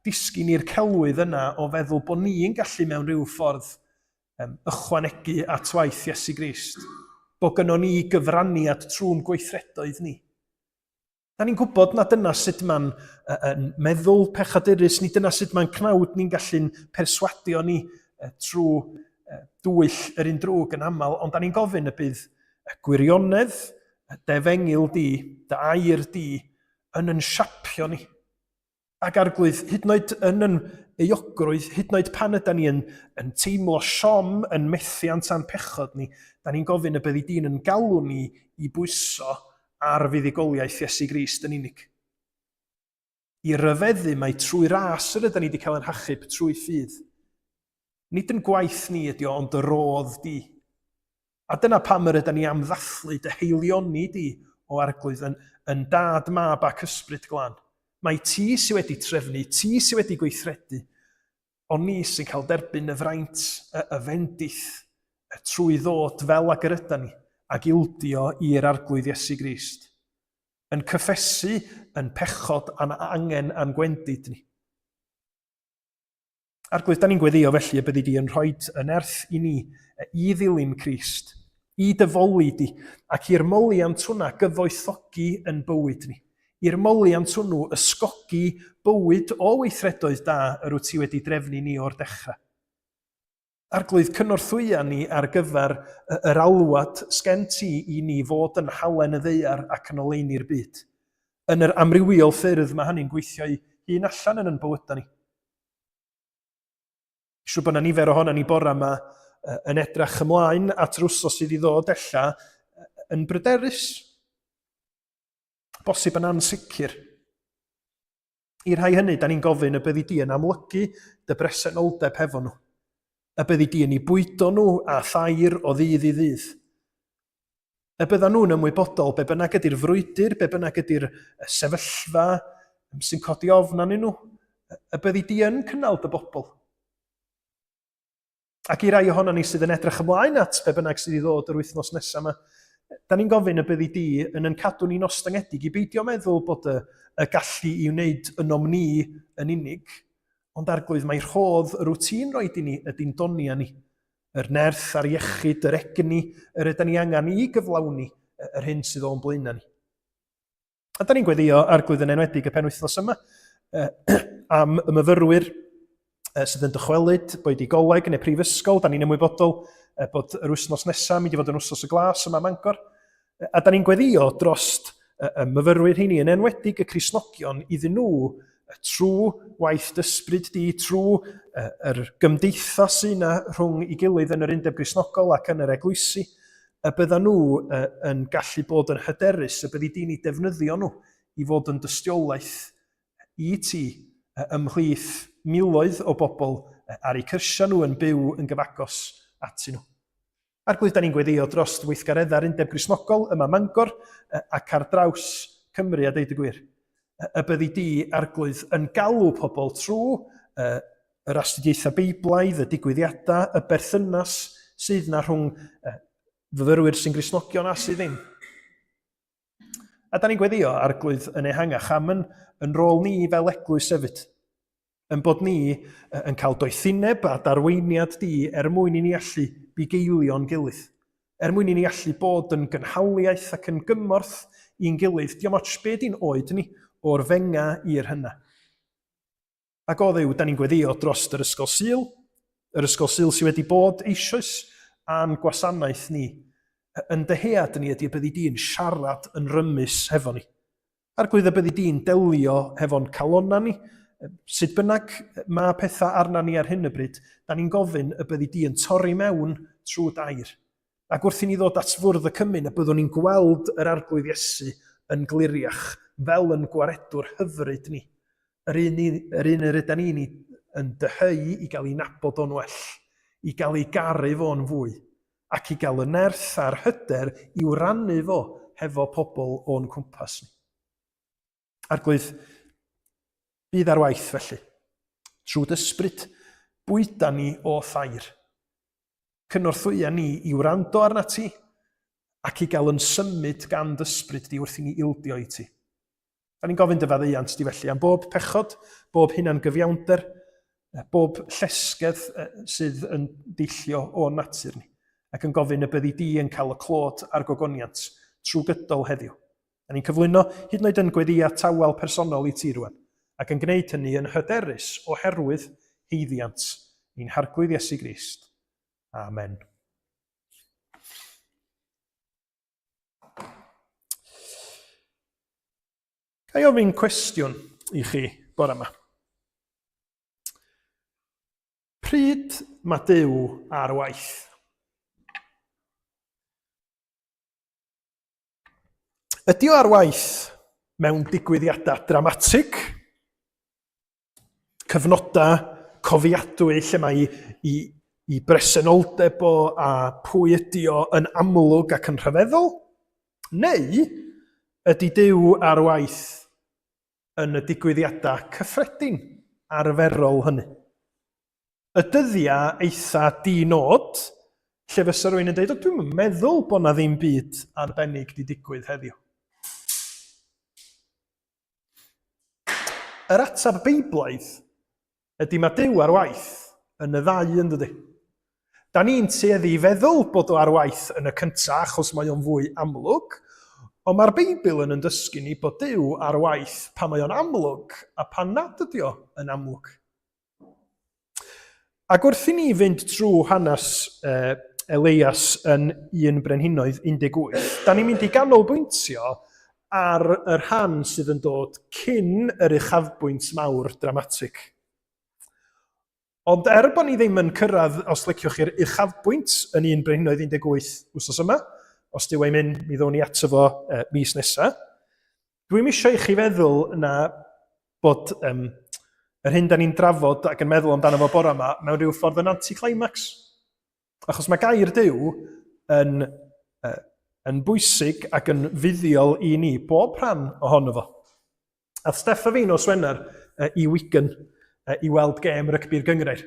disgyn i'r celwydd yna o feddwl bod ni'n gallu mewn rhyw ffordd ychwanegu at waith Iesu Grist, bod gynnon ni gyfraniad trwy'n gweithredoedd ni. Da ni'n gwybod na dyna sut mae'n meddwl pechadurus, ni dyna sut mae'n cnawd ni'n gallu'n perswadio ni trwy dwyll yr un drwg yn aml, ond da ni'n gofyn y bydd gwirionedd, defengil di, dy air di, yn siapio ni. Ac arglwydd, hyd yn oed yn euogrwydd, hyd yn oed pan ydyn ni yn teimlo siom, yn methiant a'n pechod ni, da ni'n gofyn y byddi di'n yn galw ni i bwyso ar fuddugoliaeth Iesu Grist yn unig. I ryfeddu mai trwy ras yr ydyn ni wedi cael yn hachub trwy ffydd. Nid yn gwaith ni ydi o, ond y rodd di. A dyna pam yr ydyn ni am ddathlu dy heilioni di o arglwydd yn dad, mab ac ysbryd glân. Mae ti sydd wedi trefnu, ti sydd wedi gweithredu, ond ni sy'n cael derbyn y fraint, y fendith, trwy ddod fel ag yr ydyn ni, ac ildio i'r arglwydd Iesu Grist. Yn cyffesu, yn pechod a'n angen a'n gwendid ni. Arglwydd, da ni'n gweddio felly y byddi di yn rhoi yn erth i ni, i ddilyn Crist, i dyfoli di, ac i'r moliant hwnna gyfoethogi yn bywyd ni. I'r moliant hwnnw ysgogi bywyd o weithredoedd da yr wyt ti wedi drefnu ni o'r dechrau. Arglwydd, cynorthwya ni ar gyfer yr alwad sgen ti i ni fod yn halen y ddeiar ac yn oleini'r byd. Yn yr amrywiol ffyrdd mae hynny'n gweithio i hun allan yn bywydau ni. Siwr bod yna nifer ohona ni bora yma yn edrych ymlaen at yr wsos sydd i ddod ella yn bryderus. Bosib yn ansicr. I rhai hynny, da ni'n gofyn y byddi di yn amlygu dy bresenoldeb hefo nhw. Y byddi di yn ei bwydo nhw a thair o ddydd i ddydd. Y bydda nhw'n ymwybodol be bynnag ydy'r frwydr, be bynnag ydy'r sefyllfa sy'n codi ofn anyn nhw. Y byddi di yn cynnal dy bobl. Ac i rai ohona ni sydd yn edrych ymlaen at be bynnag sydd i ddod yr wythnos nesaf yma, da ni'n gofyn y byddi di yn cadw ni'n ostangedig i beidio meddwl bod y gallu i wneud ynom ni yn unig, ond arglwydd mae rhodd yr wyt ti'n rhoi i ni ydy'n donia ni, yr nerth a'r iechyd, yr egni, yr ydyn ni angen i gyflawni yr hyn sydd o'n blaena ni. A da ni'n gweddio arglwydd yn enwedig y penwythnos yma am y myfyrwyr sydd yn dychwelyd, boed i goleg neu prifysgol, da ni'n ymwybodol bod yr wythnos nesaf mynd i fod yn wythnos y glas yma Mangor. A da ni'n gweddio drost y myfyrwyr hynny yn enwedig y Cristnogion iddyn nhw trwy waith dysbryd di, trwy yr gymdeithas yna rhwng i gilydd yn yr Undeb Gristnogol ac yn yr Eglwysi, y bydda nhw yn gallu bod yn hyderus, y byddi di'n ei defnyddio nhw i fod yn dystiolaeth i ti ymhlith miloedd o bobl ar eu cyrsia nhw yn byw yn gyfagos atyn nhw. Arglwydd, da ni'n gweddio dros weithgareddau'r Undeb Gristnogol yma Mangor ac ar draws Cymru a deud y gwir. Y byddi di, arglwydd, yn galw pobl trwy yr astudiaethau Beiblaidd, y digwyddiadau, y berthynas sydd yna rhwng fyfyrwyr sy'n Gristnogion a sydd ddim. A da ni'n gweddio, arglwydd, yn ehangach am yn rôl ni fel eglwys hefyd. Yn bod ni yn cael doethineb a darweiniad di mwyn i ni allu bugeilio'n gilydd. Mwyn i ni allu bod yn gynhaliaeth ac yn gymorth i'n gilydd. Diolch ots be di'n oed ni, o'r fenga i'r hynna. Ac o ddiw, da ni'n gweddio dros yr ysgol Sul sydd wedi bod eisoes a'n gwasanaeth ni. Yn dyhead ni ydy y byddi di'n siarad yn rymus hefo ni. Arglwydd y byddi di'n delio hefo'n calonna ni. Sut bynnag mae pethau arna ni ar hyn y bryd, da ni'n gofyn y byddi di'n torri mewn trwy dair. Ac wrth i ni ddod at fwrdd y cymyn, y byddwn ni'n gweld yr arglwydd Iesu yn gliriach fel yn gwaredwr hyfryd ni. Yr un yr ydyn ni yn dyheu i gael ei nabod o'n well, i gael ei garu fo'n fwy, ac i gael y nerth a'r hyder i'w rannu fo hefo pobl o'n cwmpas ni. Arglwydd, bydd ar waith felly, trwy dysbryd, bwyda ni o thair. Cynorthwya ni i wrando arna ti, ac i gael yn symud gan dysbryd di wrth i ni ildio i ti. Da ni'n gofyn dy faddeuant di felly am bob pechod, bob hunan gyfiawnder, bob llesgedd sydd yn dillio o natur ni, ac yn gofyn y byddi di yn cael y clod a'r gogoniant trwy gydol heddiw. Da ni'n cyflwyno hyd yn oed yn gweddia tawel personol i ti rwan, ac yn gwneud hynny yn hyderus oherwydd heiddiant ni'n harglwydd Iesu Grist. Amen. Ga i ofyn cwestiwn i chi bore yma. Pryd mae Duw ar waith? Ydy o ar waith mewn digwyddiadau dramatig? Cyfnodau cofiadwy lle mae i bresenoldeb o a pwy ydy o yn amlwg ac yn rhyfeddol? Neu ydy Duw ar waith yn y digwyddiadau cyffredin arferol hynny? Y dyddiau eitha di-nod, lle fysa rwy'n yn dweud, dwi'n meddwl bod na ddim byd arbennig di digwydd heddiw. Yr atab Beiblaidd ydy mae Duw ar waith yn y ddau yn dydy. Da ni'n tueddu i feddwl bod o ar waith yn y cyntaf achos mae o'n fwy amlwg, ond mae'r Beibl yn dysgu ni bod Duw ar waith pan mae o'n amlwg a pan nad ydy o yn amlwg. Ac wrth i ni fynd trwy hanes Elias yn 1 Brenhinoedd 18, da ni'n mynd i ganolbwyntio ar y rhan sydd yn dod cyn yr uchafbwynt mawr dramatig. Ond bod ni ddim yn cyrraedd, os liciwch chi'r uchafbwynt yn 1 Brenhinoedd 18 wsos yma, os dyw ei mynd, mi ddown ni ato fo mis nesaf, dwi'n eisiau i chi feddwl na bod yr hyn da ni'n drafod ac yn meddwl amdano fo bore yma mewn rhyw ffordd yn anti-climax. Achos mae gair Duw yn bwysig ac yn fuddiol i ni bob rhan ohono fo. A Steff a fi nos Wener i Wigan i weld gêm rygbi'r gyngrair.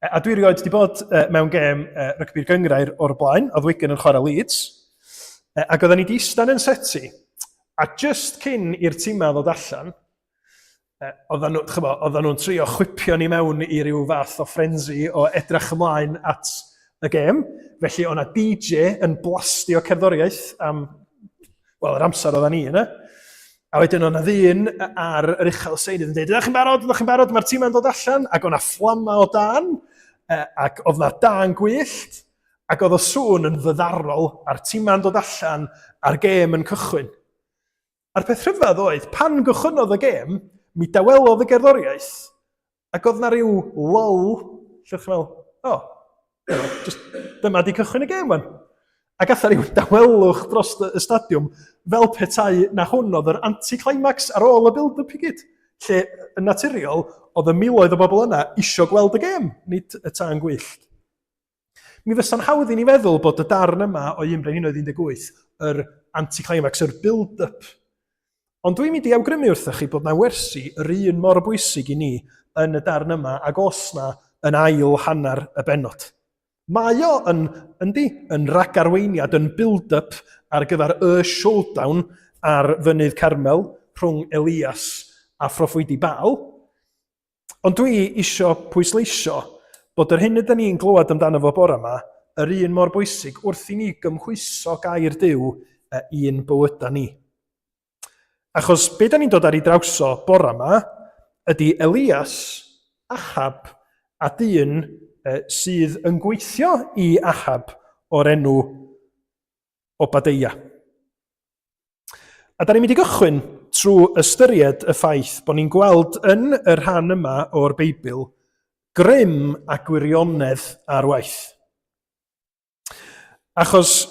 A dwi rioed wedi bod mewn gêm rygbi'r gyngrair o'r blaen, oedd Wigan yn chwarae Leeds, ac oedden ni di istan yn seti, a just cyn i'r tîmau ddod allan, oedden nhw'n trio chwipio ni mewn i ryw fath o frenzy o edrych ymlaen at y gêm. Felly o'na DJ yn blastio cerddoriaeth am, yr amser oedden ni yna. A wedyn o'na ddyn ar yr uchel seinydd yn dweud, ydych chi'n barod, mae'r tîm yn dod allan, ac o'na fflama o dan, ac oedd na dan gwyllt, ac oedd o sŵn yn fyddarol, a'r tîm yn dod allan, a'r gêm yn cychwyn. A'r peth rhyfedd oedd, pan gychwynnodd y gêm, mi dawelodd y gerddoriaeth, ac oedd na ryw lol, lle chi'n meddwl, dyma di cychwyn y gêm wan. Ac atha ryw dawelwch dros y stadiwm, fel petai na hwn oedd yr anti-climax ar ôl y build-up i gyd. Lle, yn naturiol, oedd y miloedd o bobl yna isio gweld y gêm, nid y tân gwyllt. Mi fysa'n hawdd i ni feddwl bod y darn yma o 1 Brenhinoedd 18, yr anti-climax, yr build-up. Ond dwi'n mynd i awgrymu wrthych chi bod na wersi yr un mor bwysig i ni yn y darn yma ac os na yn ail hanner y benod. Mae o yn ragarweiniad, yn build-up ar gyfer y showdown ar fynydd Carmel rhwng Elias a phroffwydi Baal. Ond dwi isio pwysleisio bod yr hyn ydyn ni'n glywed amdano fo bore yma, yr un mor bwysig wrth i ni gymhwyso gair Duw i'n bywyda ni. Achos be da ni'n dod ar ei drawso bore yma ydy Elias, Ahab a dyn sydd yn gweithio i Ahab o'r enw Obadeia. A da ni'n mynd i gychwyn trwy ystyried y ffaith bod ni'n gweld yn y rhan yma o'r Beibl grym a gwirionedd ar waith. Achos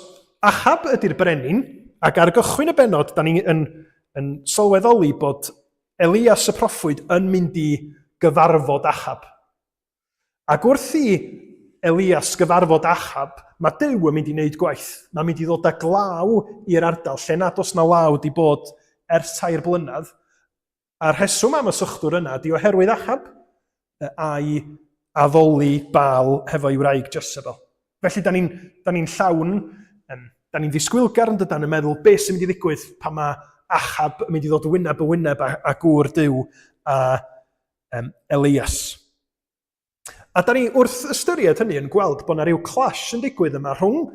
Ahab ydy'r brenin, ac ar gychwyn y benod, da ni yn sylweddoli bod Elias y proffwyd yn mynd i gyfarfod Ahab. Ac wrth i Elias gyfarfod Ahab, mae Duw yn mynd i wneud gwaith. Mae'n mynd i ddod â glaw i'r ardal, lle nad os na law di bod ers 3 blynedd. A'r rheswm am y sychdwr yna di oherwydd Ahab a'i addoli Baal hefo'i wraig Jezebel. Felly da ni'n llawn, da ni'n ddisgwylgar yn dydan yn meddwl beth sy'n mynd i ddigwydd pan mae Ahab yn mynd i ddod wyneb y wyneb a gŵr Duw a Elias. A da ni wrth ystyried hynny yn gweld bod yna rhyw clash yn digwydd yma rhwng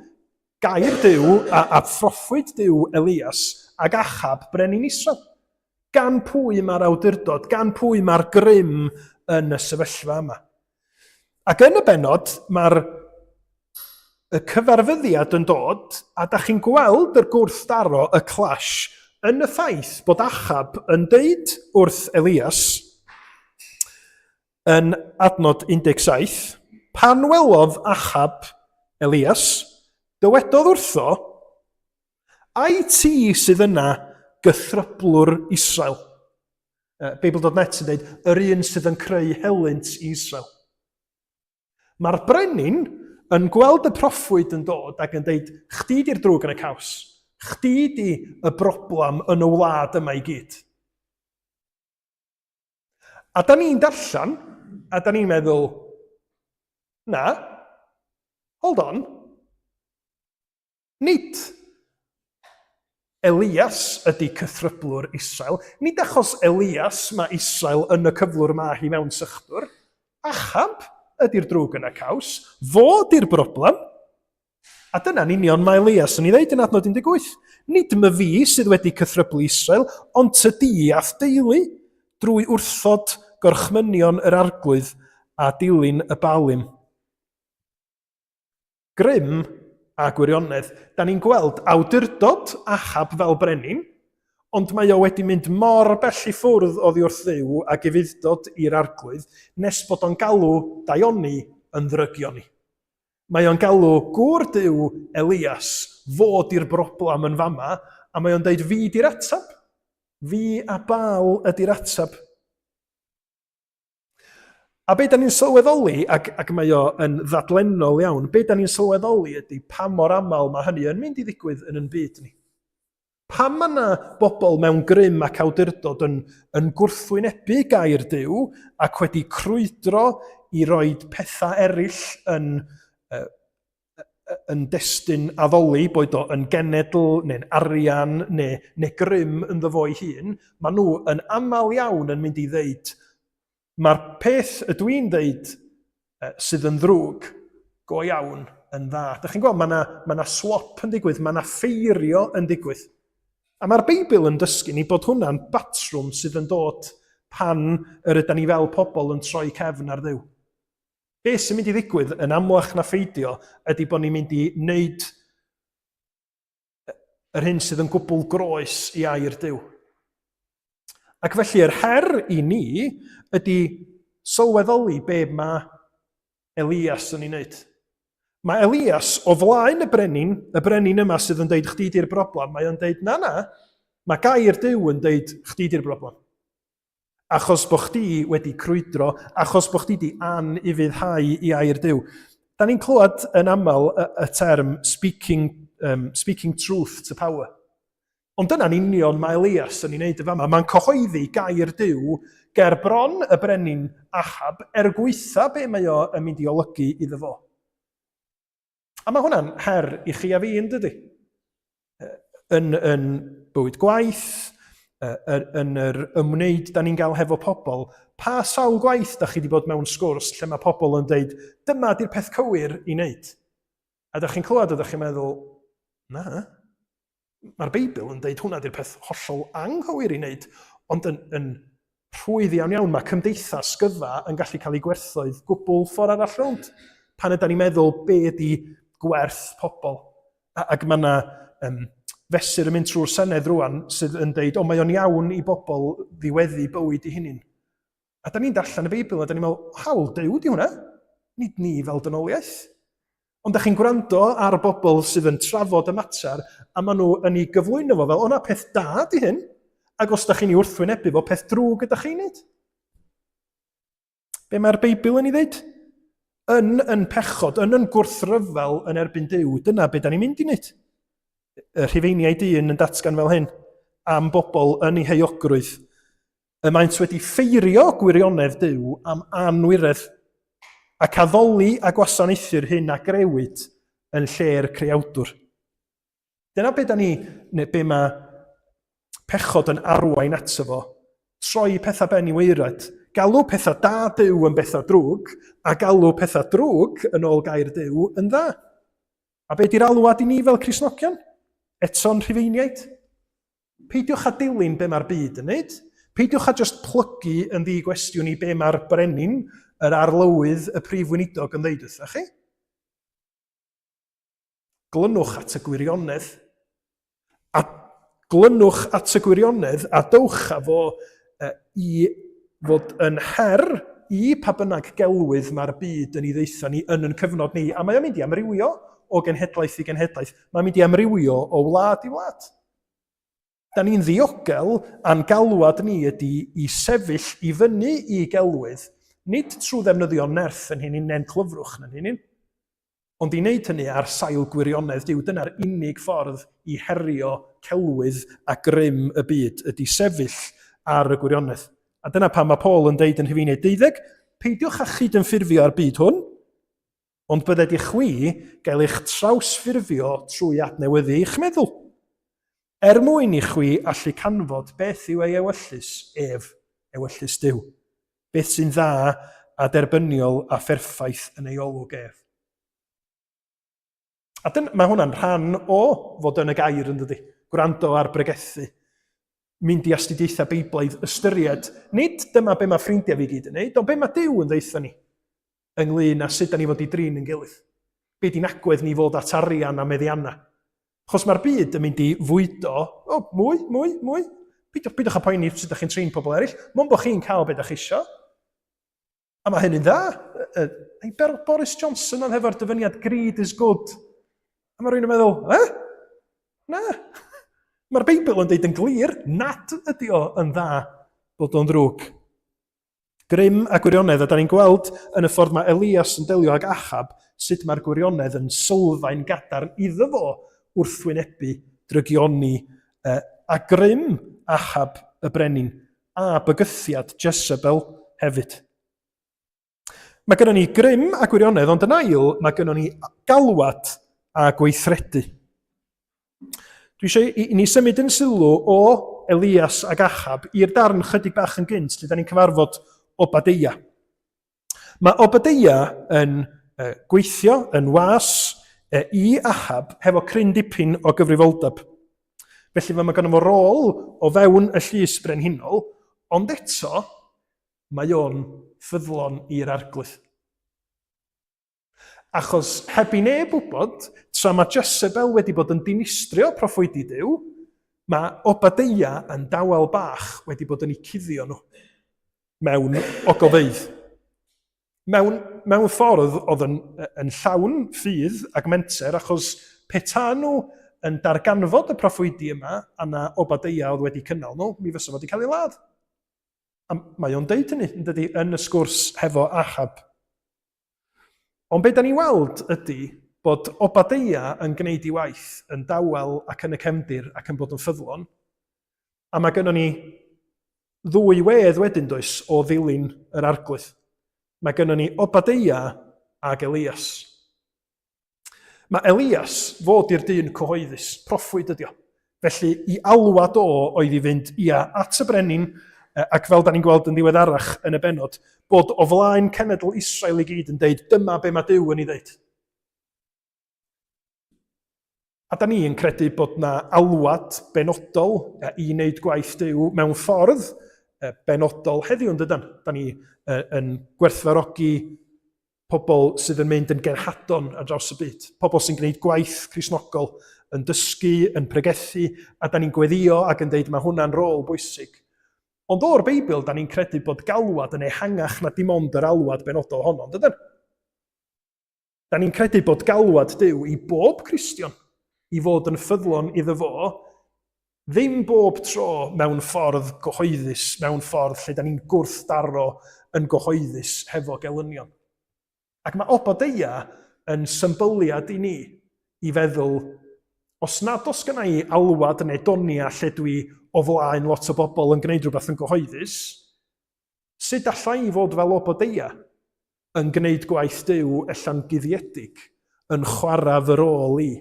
gair Duw a phroffwyd Duw Elias ag Ahab brenin Israel. Gan pwy mae'r awdurdod, gan pwy mae'r grym yn y sefyllfa yma. Ac yn y benod mae'r cyfarfyddiad yn dod a da chi'n gweld yr gwrthdaro y clash yn y ffaith bod Ahab yn deud wrth Elias yn adnod 17, pan welodd Ahab Elias, dywedodd wrtho, ai ti sydd yna gythryblwr Israel. Beibl.net sy'n dweud, yr un sydd yn creu helynt i Israel. Mae'r brenin yn gweld y proffwyd yn dod ac yn dweud, chdi di'r drwg yn y caws. Chdi di y broblam yn y wlad yma i gyd. A da ni'n darllen, a da ni'n meddwl, na, hold on, nid Elias ydy cythryblwr Israel, nid achos Elias mae Israel yn y cyflwr ma hi mewn sychdwr, Ahab ydy'r drwg yn y caws, fo di'r broblem, a dyna'n union mae Elias yn ei ddeud yn adnod 18. Nid my fi sydd wedi cythryblu Israel, ond tydi ath deulu drwy wrthod gorchmynion yr arglwydd a dilyn y balim. Grym a gwirionedd, da ni'n gweld awdurdod Ahab fel brenin, ond mae o wedi mynd mor bell i ffwrdd oddi wrth Dduw a gyfuddod i'r arglwydd, nes bod o'n galw Daioni yn ddrygioni. Mae o'n galw gŵr Duw Elias fod i'r broblam yn fama, a mae o'n deud fi di'r atab. Fi a Baal ydi'r atab. A be da ni'n sylweddoli, ac mae o yn ddadlennol iawn, be da ni'n sylweddoli ydy pa mor aml mae hynny yn mynd i ddigwydd yn byd ni. Pam mae yna bobl mewn grym ac awdurdod yn gwrthwynebu gair Duw ac wedi crwydro i roi pethau eraill yn destun addoli, boed o yn genedl, neu'n arian, neu grym yn ddyfoi hun, maen nhw yn aml iawn yn mynd i ddeud, mae'r peth ydw i'n ddeud sydd yn ddrwg go iawn yn dda. Dych chi'n gweld, mae yna swap yn digwydd, mae yna ffeirio yn digwydd. A mae'r Beibl yn dysgu ni bod hwnna'n batrwm sydd yn dod pan yr ydyn ni fel pobl yn troi cefn ar Dduw. Be sy'n mynd i ddigwydd yn amlach na pheidio ydy bod ni'n mynd i wneud yr hyn sydd yn gwbl groes i air Duw. Ac felly yr her i ni ydy sylweddoli be mae Elias yn ei wneud. Mae Elias o flaen y brenin yma sydd yn deud chdi di'r broblem, mae o'n deud na, mae gair Duw yn deud chdi di'r broblem. Achos bod chdi wedi crwydro, achos bod chdi di anufuddhau i air Duw. Da ni'n clywed yn aml y term speaking truth to power. Ond dyna'n union mae Elias yn ei wneud y fama. Mae'n cyhoeddi gair Duw ger bron y brenin Ahab gweitha be mae o yn mynd i olygu iddo fo. A mae hwnna'n her i chi a fi yn dydy. Yn bywyd gwaith, yn yr ymwneud da ni'n gael hefo pobl, pa sawl gwaith da chi wedi bod mewn sgwrs lle mae pobl yn deud, dyma di'r peth cywir i wneud. A da chi'n clywed a da chi'n meddwl, na, Mae'r Beibl yn dweud hwnna di'r peth hollol anghywir i wneud, ond yn rhwydd iawn, mae cymdeithas gyfa yn gallu cael ei gwerthoedd gwbl ffordd arall rownd. Pan ydym ni'n meddwl be ydi gwerth pobl. Ac mae yna fesur yn mynd trwy'r Senedd rwan sydd yn dweud, o mae o'n iawn i bobl ddiweddu bywyd i hunin. A da ni'n darllen y Beibl a da ni'n meddwl, hawl Duw di hwnna, nid ni fel dynoliaeth. Ond da chi'n gwrando ar bobl sydd yn trafod y mater a maen nhw yn ei gyflwyno fo fel, o'na peth da di hyn, ac os da chi'n ei wrthwynebu fo, peth drwg ydych chi'n neud. Be mae'r Beibl yn ei ddeud? Yn pechod, yn gwrthryfel yn erbyn Duw, dyna be da ni'n mynd i wneud. Y Rhufeiniaid 1 yn datgan fel hyn, am bobl yn ei heiogrwydd. Y maent wedi ffeirio gwirionedd Duw am anwiredd, ac addoli a gwasanaethu'r hyn a grewyd yn lle'r creawdwr. Dyna be da ni, neu be mae pechod yn arwain ato fo, troi pethau ben i weirad, galw pethau da Duw yn bethau drwg, a galw pethau drwg yn ôl gair Duw yn dda. A be di'r alwad i ni fel Cristnogion? Eto'n Rhufeiniaid? Peidiwch a dilyn be mae'r byd yn neud. Peidiwch a just plygu yn ddi-gwestiwn i be mae'r brenin, yr arlywydd, y prif weinidog yn ddeud wrthych chi. Glynwch at y gwirionedd. A glynwch at y gwirionedd a dowch a fo i fod yn her i pa bynnag gelwydd mae'r byd yn ei ddeitha ni yn cyfnod ni. A mae o'n mynd i amrywio o genhedlaeth i genhedlaeth. Mae'n mynd i amrywio o wlad i wlad. Da ni'n ddiogel a'n galwad ni ydy i sefyll i fyny i gelwydd, nid trwy ddefnyddio nerth yn hyn, nen clyfrwch yn hyn, ond i wneud hynny ar sail gwirionedd Duw. Dyna'r unig ffordd i herio celwydd a grym y byd, ydy sefyll ar y gwirionedd. A dyna pan mae Paul yn deud yn Rhufeiniaid 12, peidiwch a chyd yn ffurfio ar byd hwn, ond bydded i chwi gael eich trawsffurfio trwy adnewyddu eich meddwl. Mwyn i chwi allu canfod beth yw ei ewyllus ewyllus Duw. Beth sy'n dda a derbyniol a pherffaith yn ei olwg ef. A mae hwnna'n rhan o fod yn y gair yn dydi. Gwrando ar bregethu. Mynd i astudiaethau Beiblaidd ystyried. Nid dyma be mae ffrindiau fi gyd yn neud, ond be mae Duw yn ddeitha ni. Ynglyn â sut da ni fod i drin yn gilydd. Be di'n agwedd ni fod at arian a meddianna. Chos mae'r byd yn mynd i fwydo, mwy. Peidiwch a poeni sut ydych chi'n trin pobl eraill. Mae'n bod chi'n cael beth ydych isio. A mae hynny'n dda. Boris Johnson oedd hefo'r dyfyniad greed is good. A mae rhywun yn meddwl, na. Mae'r Beibl yn deud yn glir, nad ydi o yn dda bod o'n drwg. Grym a gwirionedd, a da ni'n gweld yn y ffordd mae Elias yn delio ag Achab, sut mae'r gwirionedd yn sylfaen gadarn iddo fo wrthwynebu, drygioni, a grym Achab y brenin, a bygythiad Jezebel hefyd. Mae gennym ni grym a gwirionedd, ond yn ail, mae gennym ni galwad a gweithredu. Dwi eisiau i ni symud yn sylw o Elias ag Achab i'r darn chydig bach yn gynt, lle da ni'n cyfarfod Obadeia. Mae Obadeia yn gweithio yn was i Achab hefo cryn dipyn o gyfrifoldeb. Felly mae gennym o rôl o fewn y llys brenhinol, ond eto mae o'n ffyddlon i'r arglwydd. Achos heb i neb wybod, tra mae Jezebel wedi bod yn dinistrio proffwydi Duw, mae Obadeia yn dawel bach wedi bod yn eu cuddio nhw mewn ogofeydd. Mewn ffordd oedd yn llawn ffydd ac menter, achos peta nhw yn darganfod y proffwydi yma, a na Obadeia oedd wedi cynnal nhw, mi fysa fod i cael ei ladd. A mae o'n deud hynny, yn y sgwrs hefo Achab. Ond be da ni weld ydy bod Obadeia yn gwneud ei waith yn dawel ac yn y cefndir ac yn bod yn ffyddlon. A mae gennym ni ddwy wedd wedyn does o ddilyn yr arglwydd. Mae gennym ni Obadeia ag Elias. Mae Elias fod i'r dyn cyhoeddus, proffwyd ydi o. Felly i alwad o oedd i fynd at y brenin, ac fel da ni'n gweld yn ddiweddarach yn y benod, bod o flaen cenedl Israel i gyd yn deud, dyma be mae Duw yn ei ddeud. A da ni yn credu bod na alwad benodol i wneud gwaith Duw mewn ffordd benodol heddiw, yndydan? Da ni yn gwerthfawrogi pobl sydd yn mynd yn genhadon ar draws y byd. Pobl sy'n gwneud gwaith Cristnogol, yn dysgu, yn pregethu, a da ni'n gweddio ac yn deud mae hwnna'n rôl bwysig. Ond o'r Beibl, da ni'n credu bod galwad yn ehangach na dim ond yr alwad benodol honno, yndydan? Da ni'n credu bod galwad Duw i bob Cristion i fod yn ffyddlon iddo fo, ddim bob tro mewn ffordd gyhoeddus, mewn ffordd lle da ni'n gwrthdaro yn gyhoeddus hefo gelynion. Ac mae Obadeia yn symboliad i ni i feddwl, os nad os gyna i alwad neu donia lle dwi o flaen lot o bobl yn gwneud rhywbeth yn gyhoeddus, sut allai i fod fel Obadeia yn gwneud gwaith Duw ella'n guddiedig, yn chwarae fy rôl i?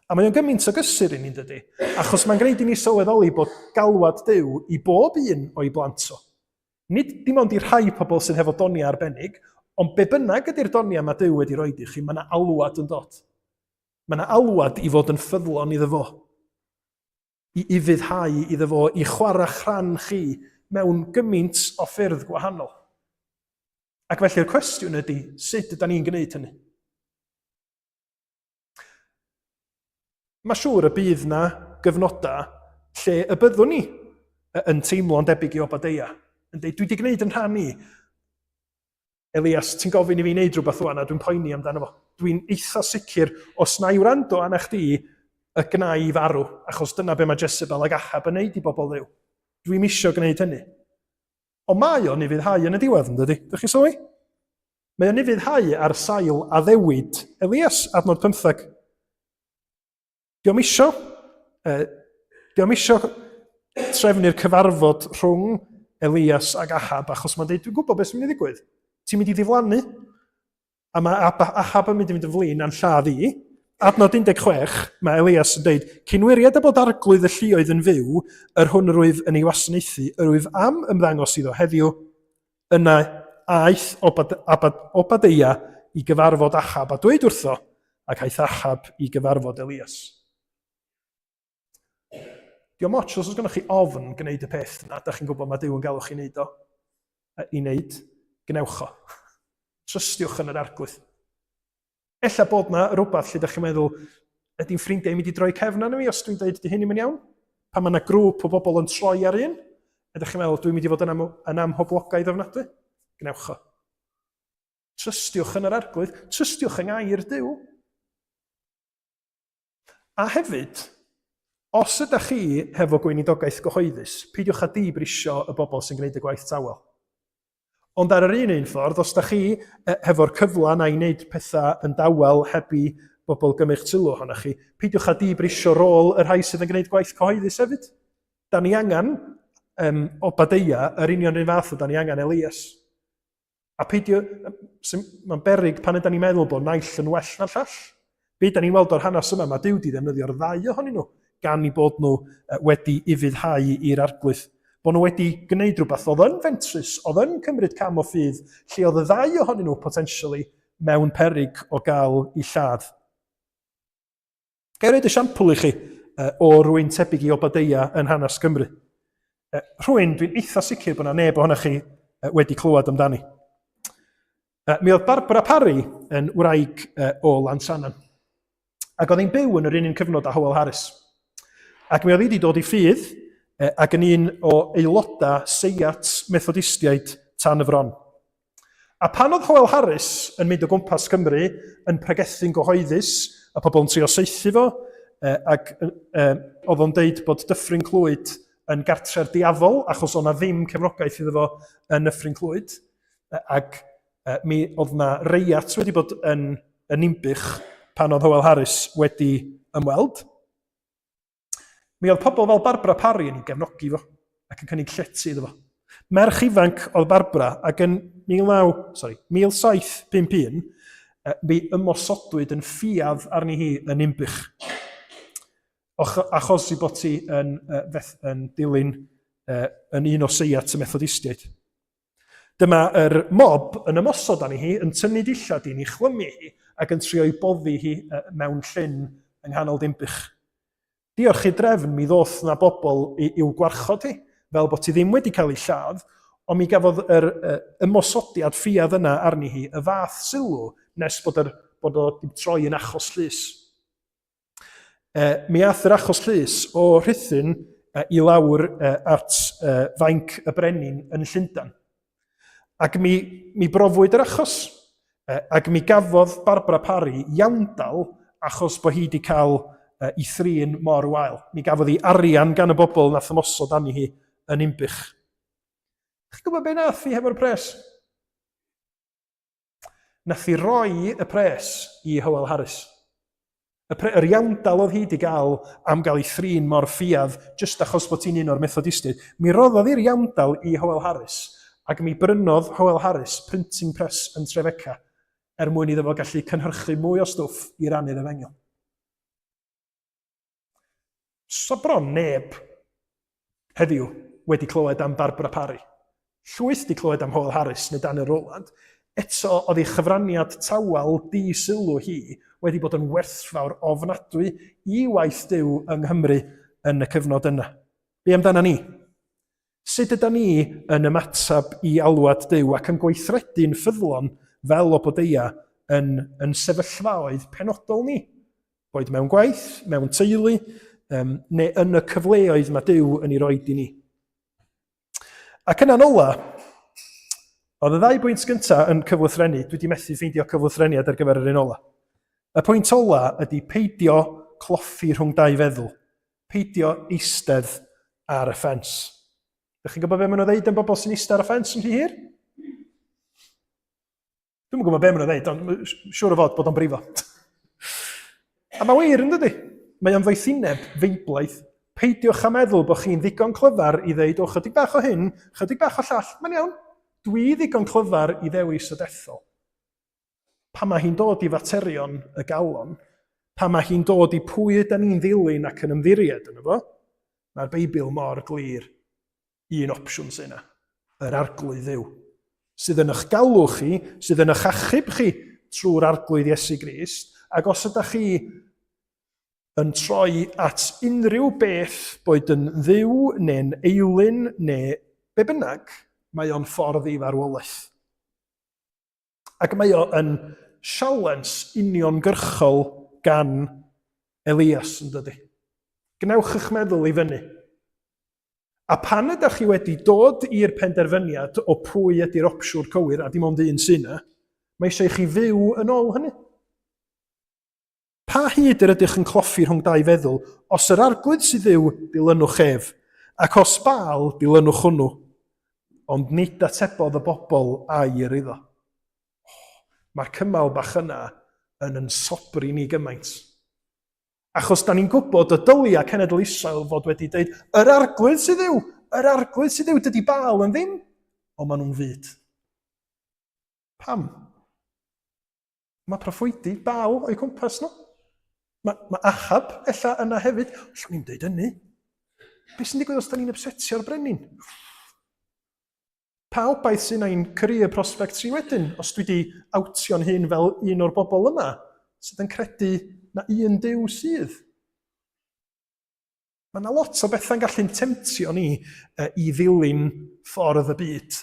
A mae o'n gymaint o gysur i ni, dydy, achos mae'n gwneud i ni sylweddoli bod galwad Duw i bob un o'i blant o. Nid dim ond i rhai pobl sydd hefo donia arbennig, ond be bynnag ydy'r donia mae Duw wedi roed i chi, mae yna alwad yn dod. Mae yna alwad i fod yn ffyddlon iddo fo. I fuddhau iddo fo, i chwarae chran chi mewn gymaint o ffyrdd gwahanol. Ac felly'r cwestiwn ydy, sut ydym ni'n gwneud hynny? Mae siŵr y bydd na gyfnodau lle y byddwn ni yn teimlo'n debyg i Obadeia. Yn dweud, dwi wedi gwneud yn rhan i. Elias, ti'n gofyn i fi wneud rhywbeth o'n a dwi'n poeni amdano fo. Dwi'n eitha sicr, os na i wrando anna chdi, y gna i farw, achos dyna be mae Jezebel ag Ahab yn neud i bobl Dduw. Dwi'n isio gwneud hynny. Ond mae o'n i fuddhau yn y diwedd, yn dydi? Dych chi sylwi? Mae o'n i fuddhau ar sail a ddewid Elias, adnod 15. Diolch isio trefnu'r cyfarfod rhwng Elias ag Ahab, achos mae'n dweud, dwi'n gwybod beth sy'n mynd i ddigwydd. Ti'n mynd i ddiflannu, a mae Ahab yn mynd i fynd yn flin a'n lladd i. Adnod 16, mae Elias yn dweud, cynwyriad a bod arglwydd y lluoedd yn fyw, yr hwn rwyf yn ei wasanaethu, yr rwyf am ymddangos iddo heddiw, yna aeth Obadeia i gyfarfod Ahab a dweud wrtho, ac aeth Ahab i gyfarfod Elias. Diolch moch, os oes gennych chi ofn gwneud y peth yna, da chi'n gwybod mae Duw yn galw chi wneud o, i wneud, gnewch o. Trystiwch yn yr arglwydd. Ella bod na rhywbeth lle da chi'n meddwl, ydy'n ffrindiau mynd i droi cefn arno fi os dwi'n dweud ydy hyn yn iawn? Pan mae yna grŵp o bobl yn troi ar un, ydych chi'n meddwl, dwi'n mynd i fod yn amhoblogaidd ofnadwy? Gnewch o. Trystiwch yn yr arglwydd, trystiwch yng ngair Duw. A hefyd, os ydych chi hefo gweinidogaeth gyhoeddus, peidiwch â dibrisio y bobl sy'n gwneud y gwaith tawel. Ond ar yr un ffordd, os ydych chi hefo'r cyfle na i wneud pethau yn dawel heb i bobl gymryd sylw ohonoch chi, peidiwch â dibrisio rôl y rhai sydd yn gwneud gwaith cyhoeddus hefyd. Da ni angen Obadeia, yr union un fath o da ni angen Elias. A peidio, mae'n beryg pan ydym ni'n meddwl bod naill yn well na'r llall. Be da ni'n weld o'r hanes yma, mae Duw di ddefnyddio'r ddau ohonyn nhw, gan i bod nhw wedi i fuddhau i'r arglwydd. Bod nhw wedi gwneud rhywbeth oedd yn fentrus, oedd yn cymryd cam o ffydd, lle oedd y ddau ohonyn nhw potentially mewn peryg o gael i lladd. Ga i roed esiampl i chi o rwy'n tebyg i Obadeia yn hanes Cymru. Rwy'n dwi'n eitha sicr bod yna neb ohonoch chi wedi clywed amdani. Mi oedd Barbara Parry yn wraig o Lansanan. Ac oedd hi'n byw yn yr un cyfnod â Hywel Harris. Ac mi oedd hi wedi dod i ffydd ac yn un o aelodau Seiat Methodistiaid Tan y Fron. A pan oedd Hywel Harris yn mynd o gwmpas Cymru yn pregethu'n gyhoeddus, a pobl yn trio saethu fo, ac oedd o'n deud bod Dyffryn Clwyd yn gartre'r diafol, achos o'na ddim cefnogaeth iddo fo yn Dyffryn Clwyd, ac mi oedd na reiat wedi bod yn Nimbych pan oedd Hywel Harris wedi ymweld. Mi oedd pobl fel Barbara Parry yn ei gefnogi fo, ac yn cynnig llety iddo fo. Merch ifanc oedd Barbara, ac yn 1751, mi ymosodwyd yn ffiadd arni hi yn Nimbych. Achos i bod hi yn dilyn yn un o Seiat y Methodistiaid. Dyma yr mob yn ymosod arni hi, yn tynnu dillad i'n ei chlymu hi, ac yn trio i boddi hi mewn llyn yng nghanol dimbych. Diolch i drefn mi ddoth na bobl i'w gwarchod hi, fel bod ti ddim wedi cael ei lladd, ond mi gafodd yr ymosodiad ffiad yna arni hi y fath sylw nes bod o wedi troi yn achos llys. Mi ath yr achos llys o Rhuthun i lawr at fainc y brenin yn Llundain. Ac mi brofwyd yr achos, ac mi gafodd Barbara Parry iawndal achos bod hi wedi cael i thrin mor wael. Mi gafodd hi arian gan y bobl nath ymosod arni hi yn umbych. Chi'n gwybod be nath hi hefo'r pres? Nath hi roi y pres i Hywel Harris. Yr iawndal oedd hi wedi gael am gael ei thrin mor ffiad jyst achos bod hi'n un o'r Methodistid. Mi roddodd i'r iawndal i Hywel Harris ac mi brynodd Hywel Harris printing press yn Trefeca mwyn iddo fo gallu cynhyrchu mwy o stwff i rannu'r Efengyl. So bron neb heddiw wedi clywed am Barbara Parry. Llwyth wedi clywed am Hywel Harris neu Dan y Roland. Eto, oedd ei chyfraniad tawel di-sylw hi wedi bod yn werthfawr ofnadwy i waith Duw yng Nghymru yn y cyfnod yna. Be amdana ni? Sut ydyn ni yn ymatab i alwad Duw ac yn gweithredu'n ffyddlon fel o bodeia yn sefyllfaoedd penodol ni? Boed mewn gwaith, mewn teulu, neu yn y cyfleoedd mae Duw yn ei roed i ni. Ac yn anola, oedd y ddau bwynt gyntaf yn cyfwythrennu, dwi wedi methu ffeindio cyfwythreniad ar gyfer yr un ola. Y pwynt ola ydy peidio cloffi rhwng dau feddwl. Peidio eistedd ar y ffens. Ydych chi'n gwybod be maen nhw'n dweud yn bobl sy'n eistedd ar y ffens yn rhy hir? Dwi'n gwybod be maen nhw'n dweud, ond siŵr o fod bod o'n brifo. A mae wir yn dydy. Mae o'n ddoethineb feiblaidd. Peidiwch a meddwl bod chi'n ddigon clyfar i ddeud, o, chydig bach o hyn, chydig bach o llall. Mae'n iawn. Dwi ddigon clyfar i ddewis y dethol. Pa mae hi'n dod i faterion y galon, pa mae hi'n dod i pwy ydyn ni'n ddilyn ac yn ymddiried yn efo, mae'r Beibl mor glir. Un opsiwn sy'n yna, yr arglwydd Dduw, sydd yn eich galw chi, sydd yn eich achub chi trwy'r arglwydd Iesu Grist, ac os ydych chi yn troi at unrhyw beth, boed yn dduw neu'n eilyn neu be bynnag, mae o'n ffordd i farwolaeth. Ac mae o'n sialens uniongyrchol gan Elias yn dydy. Gnewch eich meddwl i fyny. A pan ydych chi wedi dod i'r penderfyniad o pwy ydy'r opsiwr cywir, a dim ond un sy'n yna, mae eisiau chi fyw yn ôl hynny. Pa hyd yr ydych yn cloffi rhwng dau feddwl, os yr arglwydd sydd ddiw, dilynwch ef, ac os Baal, dilynwch hwnnw, ond nid atebodd y bobl air iddo. Mae'r cymal bach yna yn sobri ni gymaint. Achos da ni'n gwybod y dylia cenedl Israel fod wedi dweud, yr arglwydd sydd ddiw, dydy Baal yn ddim, ond maen nhw'n fyd. Pam? Mae proffwydi Baal o'i cwmpas nhw. Mae Achab ella yna hefyd. Llwn ni'n dweud hynny. Be sy'n digwydd os da ni'n upsetio'r brenin? Pa obaith sy'n ein career prospect si wedyn, os dwi wedi awtio'n hyn fel un o'r bobl yma, sydd yn credu na un Duw sydd. Mae yna lot o bethau'n gallu'n temtio ni i ddilyn ffordd y byd,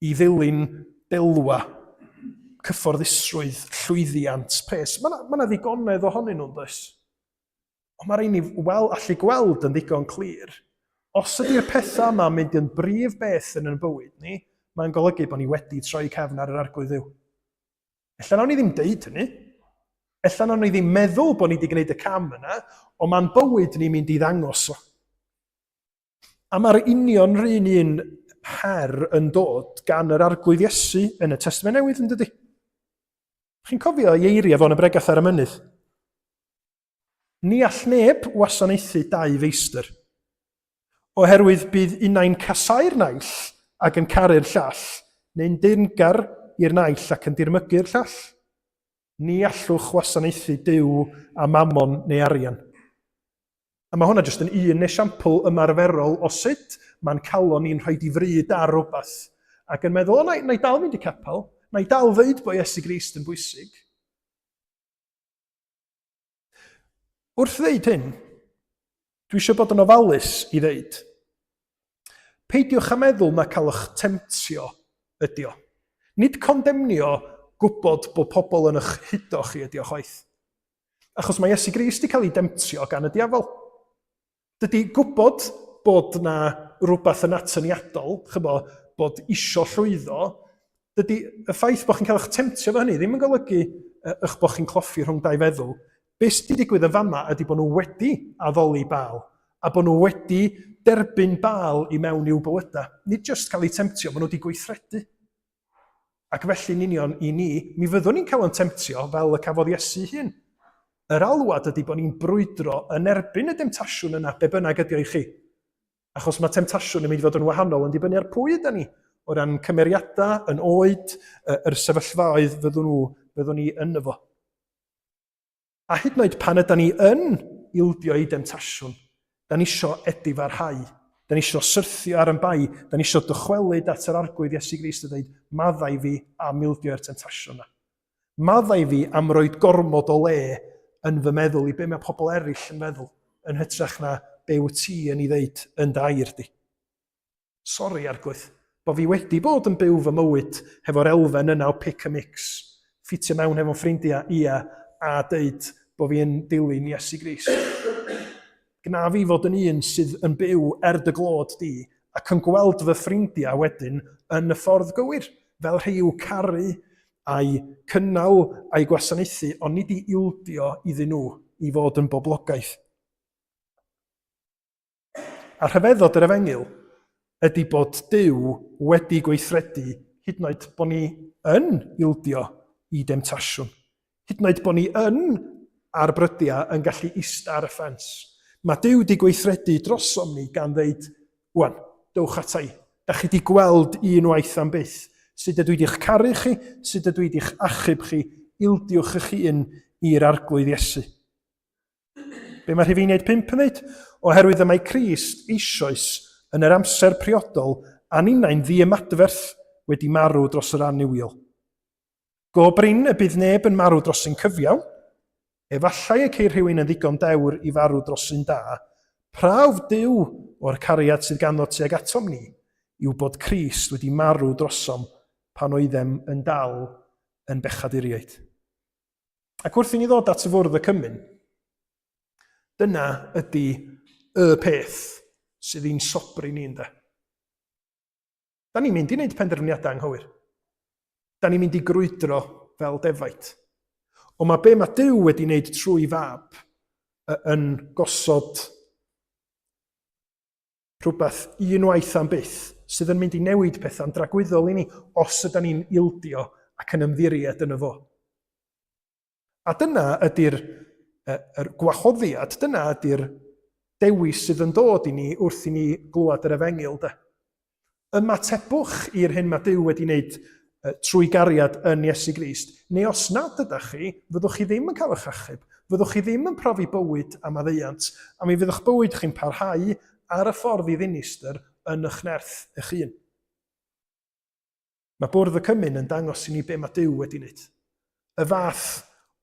i ddilyn delwa, cyfforddusrwydd, llwyddiant, pres. Mae yna ddigonedd ohonyn nhw'n dweud. Ond mae rhaid ni allu gweld yn ddigon clir. Os ydy'r pethau yma mynd yn brif beth yn yn bywyd ni, mae'n golygu bod ni wedi troi cefn ar yr arglwydd Dduw. Ella nawn ni ddim deud hynny. Ella nawn ni ddim meddwl bod ni wedi gwneud y cam yna, ond mae'n bywyd ni'n mynd i ddangos o. A mae'r union rhan un her yn dod gan yr arglwydd Iesu yn y Testament Newydd yn dydy. Chi'n cofio eiriau fo'n y bregath ar y mynydd? Ni all neb wasanaethu dau feistr. Oherwydd bydd unau'n casau'r naill ac yn caru'r llall, neu'n dirngar i'r naill ac yn dirmygu'r llall. Ni allwch wasanaethu Duw a mammon neu arian. A mae hwnna jyst yn un esiampl ymarferol o sut mae'n calon ni'n rhoi i fryd ar rhywbeth. Ac yn meddwl, na i dal mynd i capel, na i dal ddeud bod Iesu Grist yn bwysig. Wrth ddeud hyn, dwi eisiau bod yn ofalus i ddeud, peidiwch â meddwl na cael eich temtio ydi o. Nid condemnio gwybod bod pobl yn eich hudo chi ydi o chwaith. Achos mae Iesu Grist wedi cael ei demtio gan y diafol. Dydy gwybod bod na rhywbeth yn atyniadol, bod isio llwyddo, dydy y ffaith bod chi'n cael eich temtio fo hynny ddim yn golygu eich bod chi'n cloffi rhwng dau feddwl. Be sydd wedi digwydd yn fama ydy bod nhw wedi addoli Baal, a bod nhw wedi derbyn Baal i mewn i'w bywydau. Nid jyst cael ei temtio, bod nhw wedi gweithredu. Ac felly'n union i ni, mi fyddwn ni'n cael yn temtio fel y cafodd Iesu hun. Yr alwad ydy bod ni'n brwydro yn erbyn y demtasiwn yna, be bynnag ydi o i chi. Achos mae temtasiwn yn mynd i fod yn wahanol yn dibynnu ar pwy ydy ni. O ran cymeriadau, yn oed, yr sefyllfaoedd fyddwn ni yn efo. A hyd yn oed pan ydyn ni yn ildio i demtasiwn, da ni isio edifarhau, da ni isio syrthio ar yn bai, da ni isio dychwelyd at yr arglwydd Iesu Grist a dweud, maddau fi am ildio i'r temtasiwn yna. Maddau fi am roed gormod o le yn fy meddwl i be mae pobl eraill yn meddwl, yn hytrach na be wyt ti yn ei ddeud yn dair di. Sori arglwydd, bod fi wedi bod yn byw fy mywyd hefo'r elfen yna o pick a mix, ffitio mewn hefo'n ffrindiau ia a dweud bod fi yn dilyn Iesu Grist. Gna fi fod yn un sydd yn byw dy glod di ac yn gweld fy ffrindiau wedyn yn y ffordd gywir, fel rhyw caru a'i cynnal a'i gwasanaethu, ond nid i ildio iddyn nhw i fod yn boblogaeth. A rhyfeddod yr Efengil ydy bod Duw wedi gweithredu hyd yn oed bod ni yn ildio i demtasiwn. Hyd yn oed bod ni yn arbrydiau yn gallu ista ar y ffens. Mae Duw wedi gweithredu drosom ni gan ddeud, wan, dowch atai, da chi wedi gweld unwaith am byth, sut ydw i wedi'ch caru chi, sut ydw i wedi'ch achub chi, ildiwch eich hun i'r arglwydd Iesu. Be mae Rhufeiniaid 5 yn dweud? Oherwydd y mae Crist eisoes yn yr amser priodol a ninnau'n ddiymadferth wedi marw dros yr anniwiol. Go brin y bydd neb yn marw dros sy'n cyfiawn, efallai y ceir rhywun yn ddigon dewr i farw dros sy'n da, prawf Duw o'r cariad sydd ganddo tuag atom ni, yw bod Crist wedi marw drosom pan oeddem yn dal yn bechaduriaid. Ac wrth i ni ddod at y fwrdd y cymyn, dyna ydy y peth sydd i'n sobri ni ynde. Da ni'n mynd i wneud penderfyniadau anghywir. Da ni'n mynd i grwydro fel defaid. Ond mae be mae Duw wedi wneud trwy fab yn gosod rhywbeth unwaith am byth sydd yn mynd i newid pethau'n dragwyddol i ni os ydym ni'n ildio ac yn ymddiried yn efo. A dyna ydy'r gwahoddiad, dyna ydy'r dewis sydd yn dod i ni wrth i ni glwad yr Efengil. Ymatebwch i'r hyn mae Duw wedi wneud trwy gariad yn Iesu Grist, neu os nad ydych chi, fyddwch chi ddim yn cael eich achub, fyddwch chi ddim yn profi bywyd am addeiant, a mi fyddwch bywyd chi'n parhau ar y ffordd i ddinistyr yn eich nerth eich hun. Mae bwrdd y cymyn yn dangos i ni be mae Duw wedi wneud. Y fath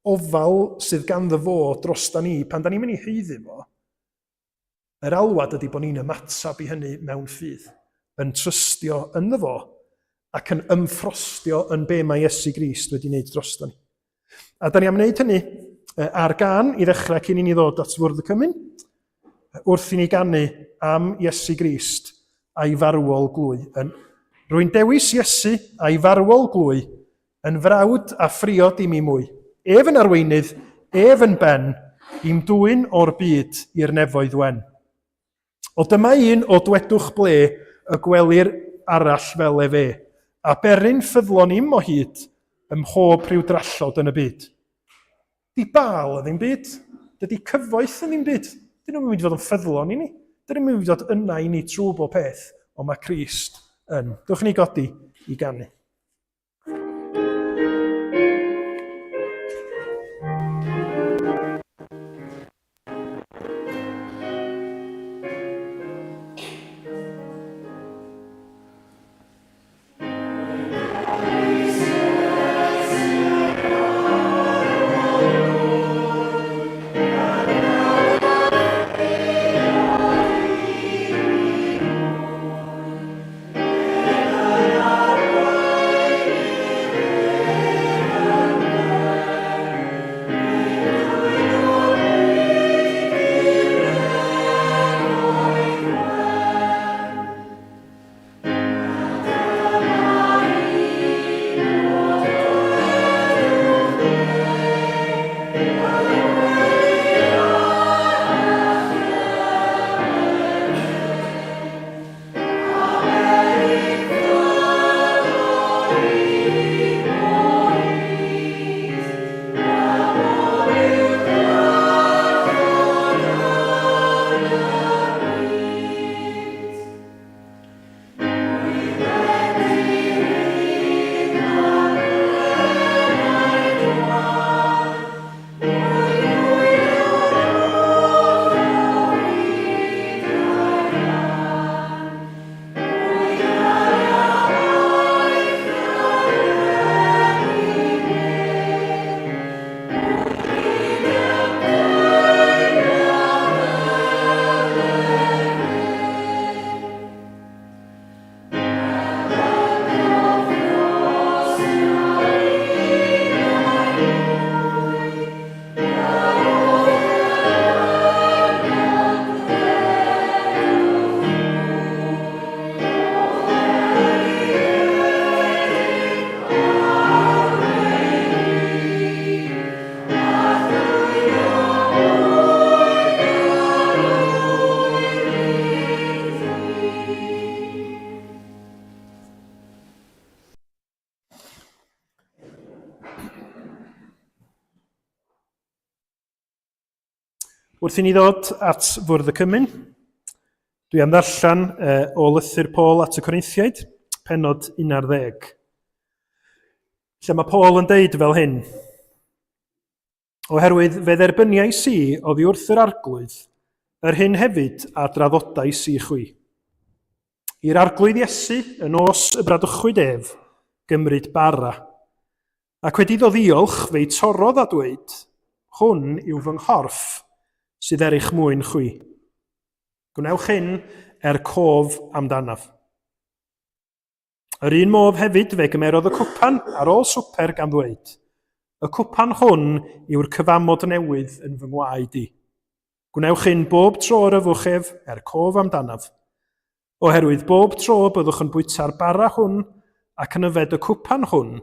ofal sydd ganddo fo dros da ni pan da ni'n mynd i heiddi fo, yr alwad ydy bod ni'n ymatab i hynny mewn ffydd, yn trystio ynddo fo, ac yn ymffrostio yn be mae Iesu Grist wedi wneud dros da ni. A da ni am wneud hynny ar gan i ddechrau cyn i ni ddod at fwrdd y cymyn, wrth i ni ganu am Iesu Grist a'i farwol glwy. Rwy'n dewis Iesu a'i farwol glwy yn frawd a ffriod i mi mwy. Ef yn arweinydd, ef yn ben, i'm dwyn o'r byd i'r nefoedd wen. O dyma un o dwedwch ble y gwelir arall fel efe, a beryn ffyddlon im o hyd ym mhob rhyw drallod yn y byd. Di Baal yn ddim byd, dydy cyfoeth yn ddim byd. Dyn nhw'n mynd i fod yn ffyddlon i ni. Dyn nhw'n mynd i fod yna i ni trwy bob peth, ond mae Crist yn. Dwch ni godi i ganu. Wrth i ni ddod at fwrdd y cymyn, dwi am ddarllen o lythyr Paul at y Corinthiaid, penod 11. Lle mae Paul yn deud fel hyn: Oherwydd fe dderbyniais i oddi wrth yr arglwydd, yr hyn hefyd a draddodais i chwi. I'r arglwydd Iesu yn os y bradwchwyd ef, gymryd bara, ac wedi ddod ddiolch fe'i torodd a dweud, hwn yw fy nghorff sydd eich mwyn chwi. Gwnewch hyn cof amdanaf. Yr un modd hefyd fe gymerodd y cwpan ar ôl swper gan ddweud, y cwpan hwn yw'r cyfamod newydd yn fy ngwaed i. Gwnewch hyn bob tro ar y fwchef cof amdanaf, oherwydd bob tro byddwch yn bwyta'r bara hwn ac yn yfed y cwpan hwn,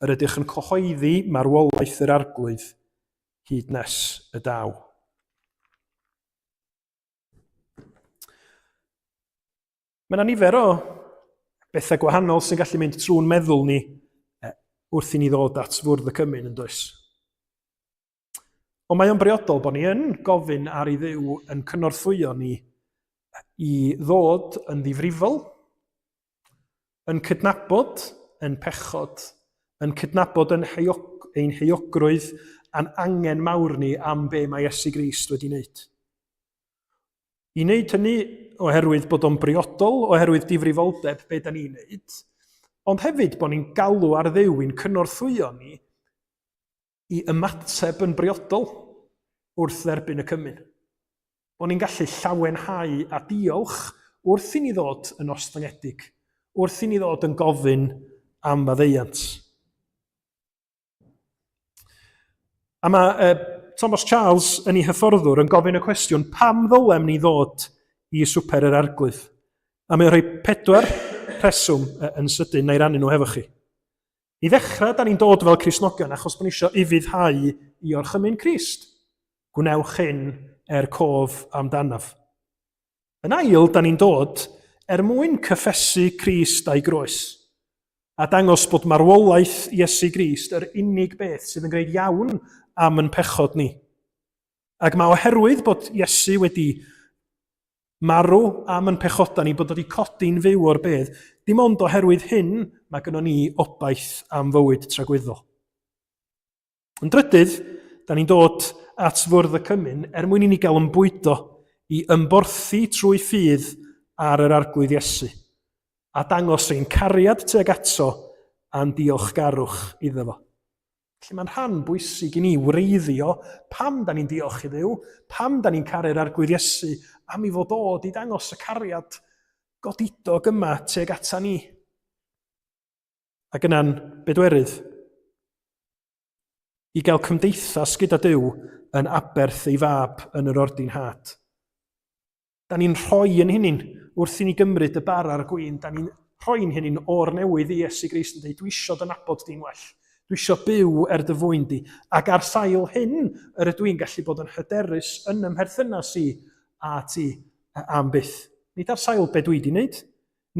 yr ydych yn cyhoeddi marwolaeth yr arglwydd hyd nes y daw. Mae yna nifer o bethau gwahanol sy'n gallu mynd trwy'n meddwl ni wrth i ni ddod at fwrdd y cymyn yn does. Ond mae o'n briodol bod ni yn gofyn ar ei Dduw yn cynorthwyo ni i ddod yn ddifrifol, yn cydnabod yn pechod, yn cydnabod ein heuogrwydd a'n angen mawr ni am be mae Iesu Grist wedi wneud. I wneud hynny oherwydd bod o'n briodol, oherwydd difrifoldeb be da ni'n wneud, ond hefyd bod ni'n galw ar Dduw i'n cynorthwyo ni i ymateb yn briodol wrth dderbyn y cymyn. Bod ni'n gallu llawenhau a diolch wrth i ni ddod yn ostyngedig, wrth i ni ddod yn gofyn am faddeuant. A mae Thomas Charles yn ei hyfforddwr yn gofyn y cwestiwn pam ddylem ni ddod i swper yr arglwydd. A mae'n rhoi 4 rheswm yn sydyn na'i rannu nhw hefo chi. I ddechrau, da ni'n dod fel Cristnogion achos bod ni eisiau ufuddhau i orchymyn Crist. Gwnewch hyn cof amdanaf. Yn ail, da ni'n dod mwyn cyffesu Crist a'i groes a dangos bod marwolaeth Iesu Grist yr unig beth sydd yn gwneud iawn am yn pechod ni. Ac mae oherwydd bod Iesu wedi marw am yn pechoda ni, bod wedi codi'n fyw o'r bedd, dim ond oherwydd hyn mae gynnon ni obaith am fywyd tragwyddol. Yn drydydd, da ni'n dod at fwrdd y cymyn mwyn i ni gael yn bwydo i ymborthu trwy ffydd ar yr arglwydd Iesu a dangos ein cariad tuag ato a'n diolchgarwch iddo fo. Felly mae'n rhan bwysig i ni wreiddio pam da ni'n diolch i Dduw, pam da ni'n caru'r arglwydd Iesu am i fod i dangos y cariad godidog yma tuag ata ni. Ac yna'n bedwerydd, i gael cymdeithas gyda Duw yn aberth ei fab yn yr ordinhad. Da ni'n rhoi yn hynny'n wrth i ni gymryd y bara'r gwyn, da ni'n rhoi'n hynny'n o'r newydd i Iesu Grist yn dweud, dwi isio dy nabod di'n well, dwi isio byw dy fwyn di, ac ar sail hyn ydw i'n gallu bod yn hyderus yn ymherthynas i a ti am byth. Nid ar sail be dwi di wneud,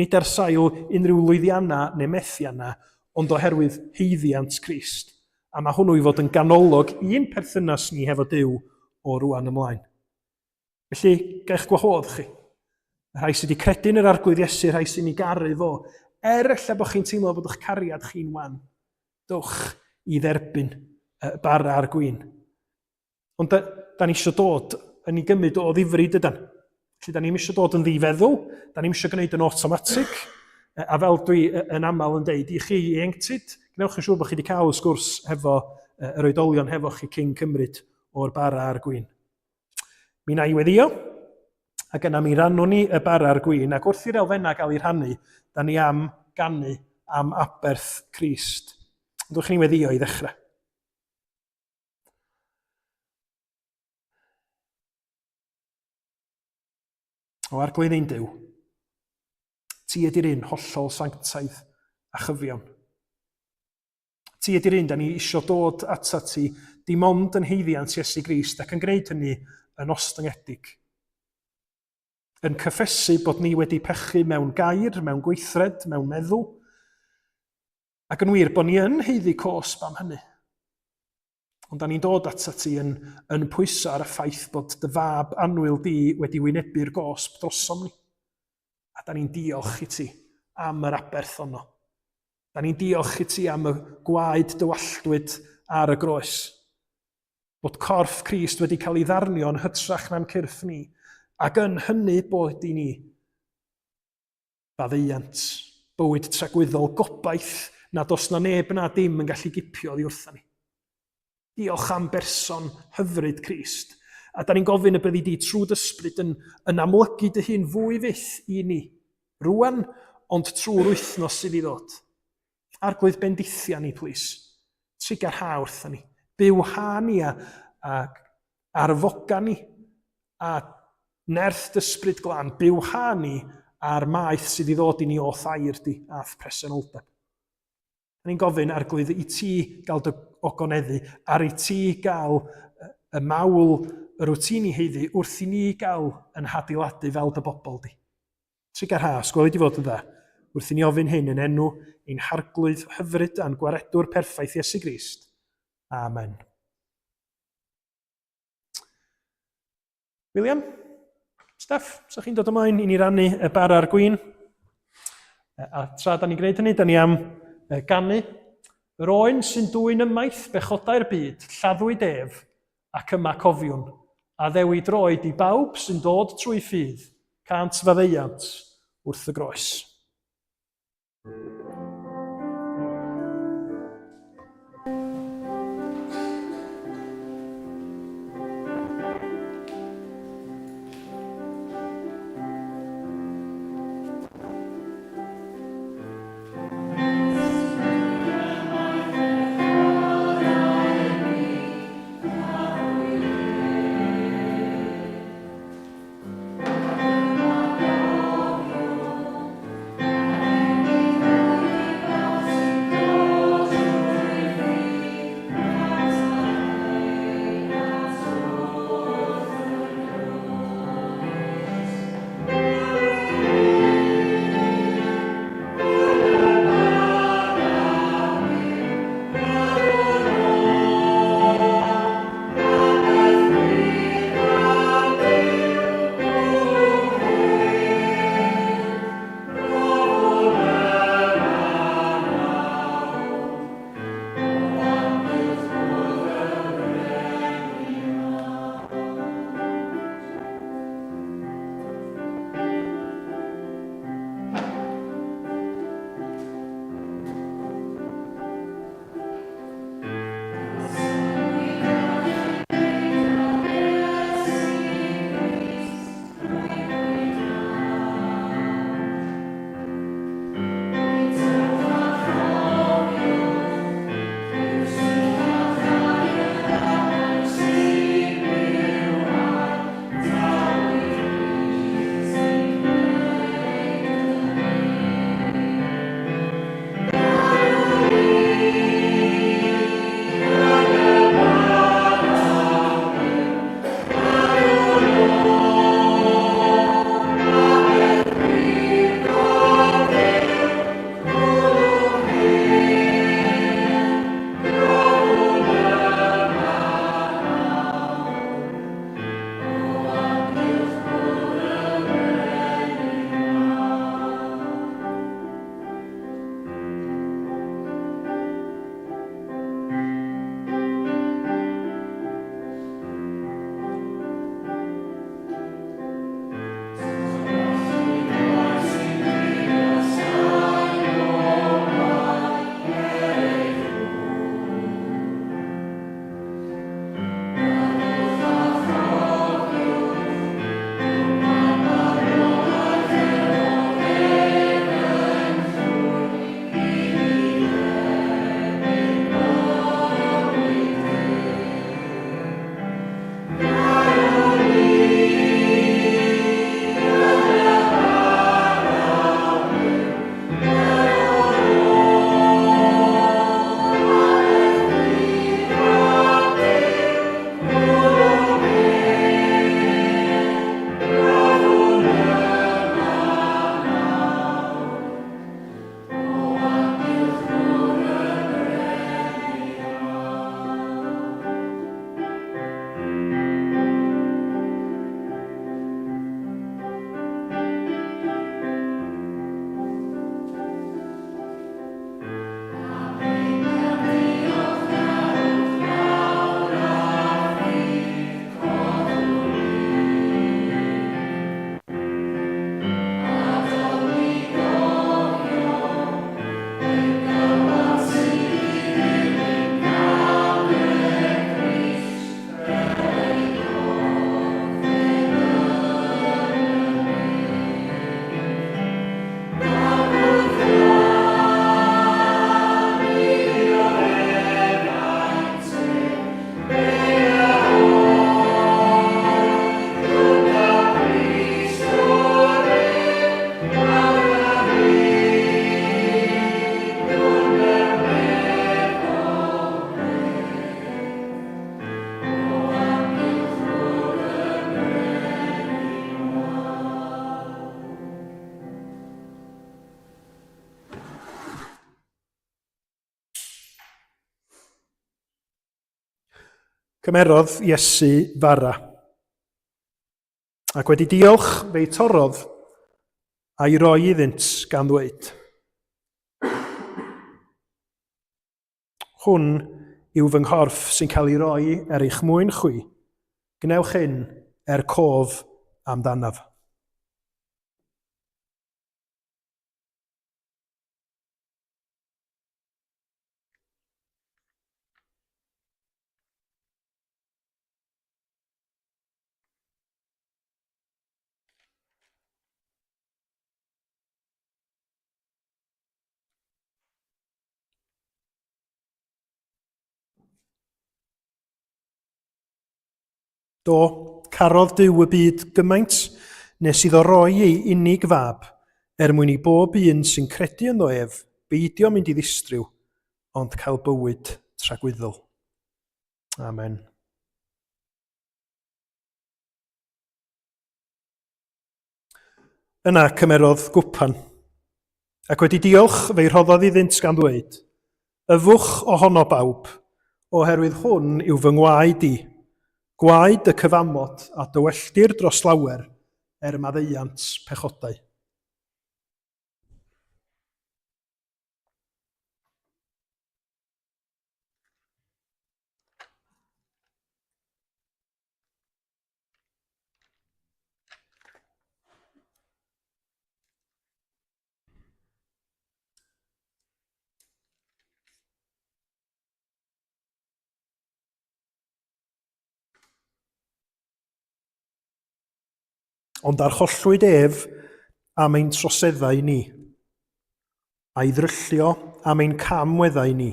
nid ar sail unrhyw lwyddianna neu methianna, ond oherwydd heiddiant Crist. A mae hwnnw i fod yn ganolog un perthynas ni hefo Duw o rwan ymlaen. Felly, gael eich gwahodd chi. Rhai sydd wedi credu yn yr arglwydd Iesu, rhai sydd wedi garu fo. Ella bod chi'n teimlo bod eich cariad chi'n wan. Dwch i dderbyn bara ar gwyn. Ond da ni eisiau dod yn ei gymryd o ddifri dydan. Felly, da ni'n eisiau dod yn ddifeddwl, da ni'n eisiau gwneud yn automatic, a fel dwi yn aml yn deud, i chi ieuenctid, gnewch yn siŵr bod chi wedi cael y sgwrs hefo yr oedolion hefo chi cyn cymryd o'r bara ar gwyn. Mi na i weddio, ac yna mi rannwn ni y bara ar gwyn, ac wrth i'r elfenna gael ei rhannu, da ni am ganu am aberth Crist. Dwch ni weddio i ddechrau. O arglwydd ein Duw, ti ydy'r un hollol sanctaidd a chyfion. Ti ydy'r un da ni eisiau dod ata ti dim ond yn heiddiant Iesu Grist ac yn gwneud hynny yn ostyngedig. Yn cyffesu bod ni wedi pechu mewn gair, mewn gweithred, mewn meddwl, ac yn wir bod ni yn heiddi cosb am hynny. Ond da ni'n dod at ti yn pwyso ar y ffaith bod dy fab annwyl di wedi wynebu'r gosb drosom ni. A da ni'n diolch i ti am yr aberth honno. Da ni'n diolch i ti am y gwaed dywalltwyd ar y groes. Bod corff Crist wedi cael ei ddarnio'n hytrach na'n cyrff ni. Ac yn hynny bod i ni faddeuant, bywyd tragwyddol, gobaith nad os na neb na dim yn gallu gipio oddi wrtha ni. Diolch am berson hyfryd Crist. A da ni'n gofyn y byddi di trwy dysbryd yn amlygu dy hun fwy fyth i ni. Rwan, ond trwy'r wythnos sydd i ddod. Arglwydd bendithia ni, plis. Trigar ha wrtha ni. Byw ha ni a arfoga ni. A nerth dysbryd glân. Byw ha ni a'r maeth sydd i ddod i ni o thair di ath presenoldeb. Da ni'n gofyn arglwydd i ti gael dy ogoneddu, ar i ti gael y mawl yr wyt ti'n ei heiddi wrth i ni gael yn hadeiladu fel dy bobl di. Trigar ha, sgweli di fod yn dda. Wrth i ni ofyn hyn yn enw ein harglwydd hyfryd a'n gwaredwr perffaith Iesu Grist. Amen. William? Steff, sa chi'n dod ymlaen i ni rannu y bar ar gwyn? A tra da ni'n gwneud hynny, da ni am ganu yr oen sy'n dwy'n ymaith bechodau'r byd, lladdwyd ef ac yma cofiwn, a ddewid droed i bawb sy'n dod trwy ffydd, cant faddeuant wrth y groes. Cymerodd Iesu fara. Ac wedi diolch fe'i torodd a'i roi iddynt gan ddweud. Hwn yw fy nghorff sy'n cael ei roi eich mwyn chwi. Gnewch hyn cof amdanaf. Do, carodd Duw y byd gymaint nes iddo roi ei unig fab mwyn i bob un sy'n credu ynddo ef beidio mynd i ddistryw, ond cael bywyd tragwyddol. Amen. Yna cymerodd gwpan, ac wedi diolch fe'i rhoddodd iddynt gan ddweud, yfwch ohono bawb, oherwydd hwn yw fy ngwaed i, gwaed y cyfamod a dywelldir dros lawer maddeuant pechodau. Ond archollwyd ef am ein troseddau ni, a'i ddryllio am ein camweddau ni.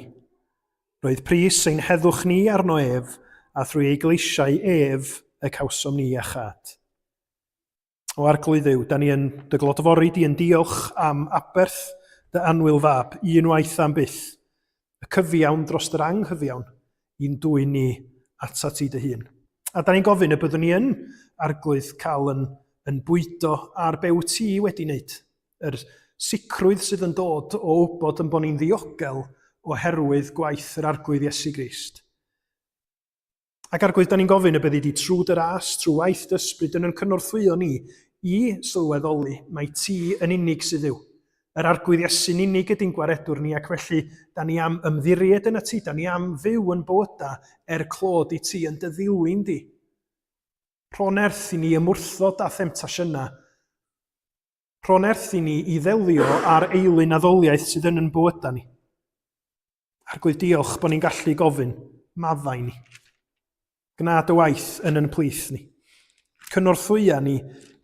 Roedd pris ein heddwch ni arno ef, a thrwy ei gleisiau ef y cawsom ni a chad. O arglwydd Dduw, da ni yn dy glodfori di yn diolch am aberth dy anwyl fab, unwaith am byth, y cyfiawn dros yr anghyfiawn, i'n dwy'n ni ata ti dy hun. A da ni'n gofyn y byddwn ni yn arglwydd cael yn bwydo ar bew ti wedi wneud. Yr sicrwydd sydd yn dod o wybod yn bod ni'n ddiogel oherwydd gwaith yr arglwydd Iesu Grist. Ac arglwydd, da ni'n gofyn y byddi di trwy dy ras, trwy waith dysbryd yn cynorthwyo ni i sylweddoli mai ti yn unig sydd yw. Yr arglwydd Iesu'n unig ydy'n gwaredwr ni, ac felly da ni am ymddiried yn y ti, da ni am fyw yn bywyda clod i ti yn ddilyn di. Rhonerth i ni ymwrthod a themtasiynau. Rhonerth i ni i ddelio ar eilyn addoliaeth sydd yn bywyda ni. Arglwydd, diolch bod ni'n gallu gofyn maddau ni. Gna dy waith yn plith ni. Cynorthwya ni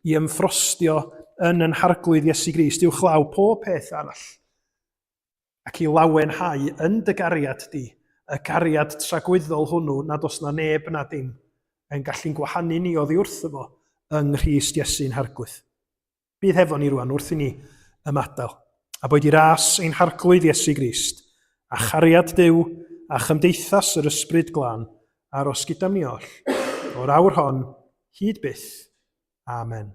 i ymffrostio yn harglwydd Iesu Grist i'w chlaw pob peth arall. Ac i lawenhau yn dy gariad di, y gariad tragwyddol hwnnw nad os na neb na dim, yn gallu'n gwahanu ni oddi wrtho fo yng Nghrist Iesu'n harglwydd. Bydd hefo ni rwan wrth i ni ymadael, a boed i ras ein harglwydd Iesu Grist, a chariad Duw a chymdeithas yr ysbryd glân, aros gyda ni oll, o'r awr hon, hyd byth. Amen.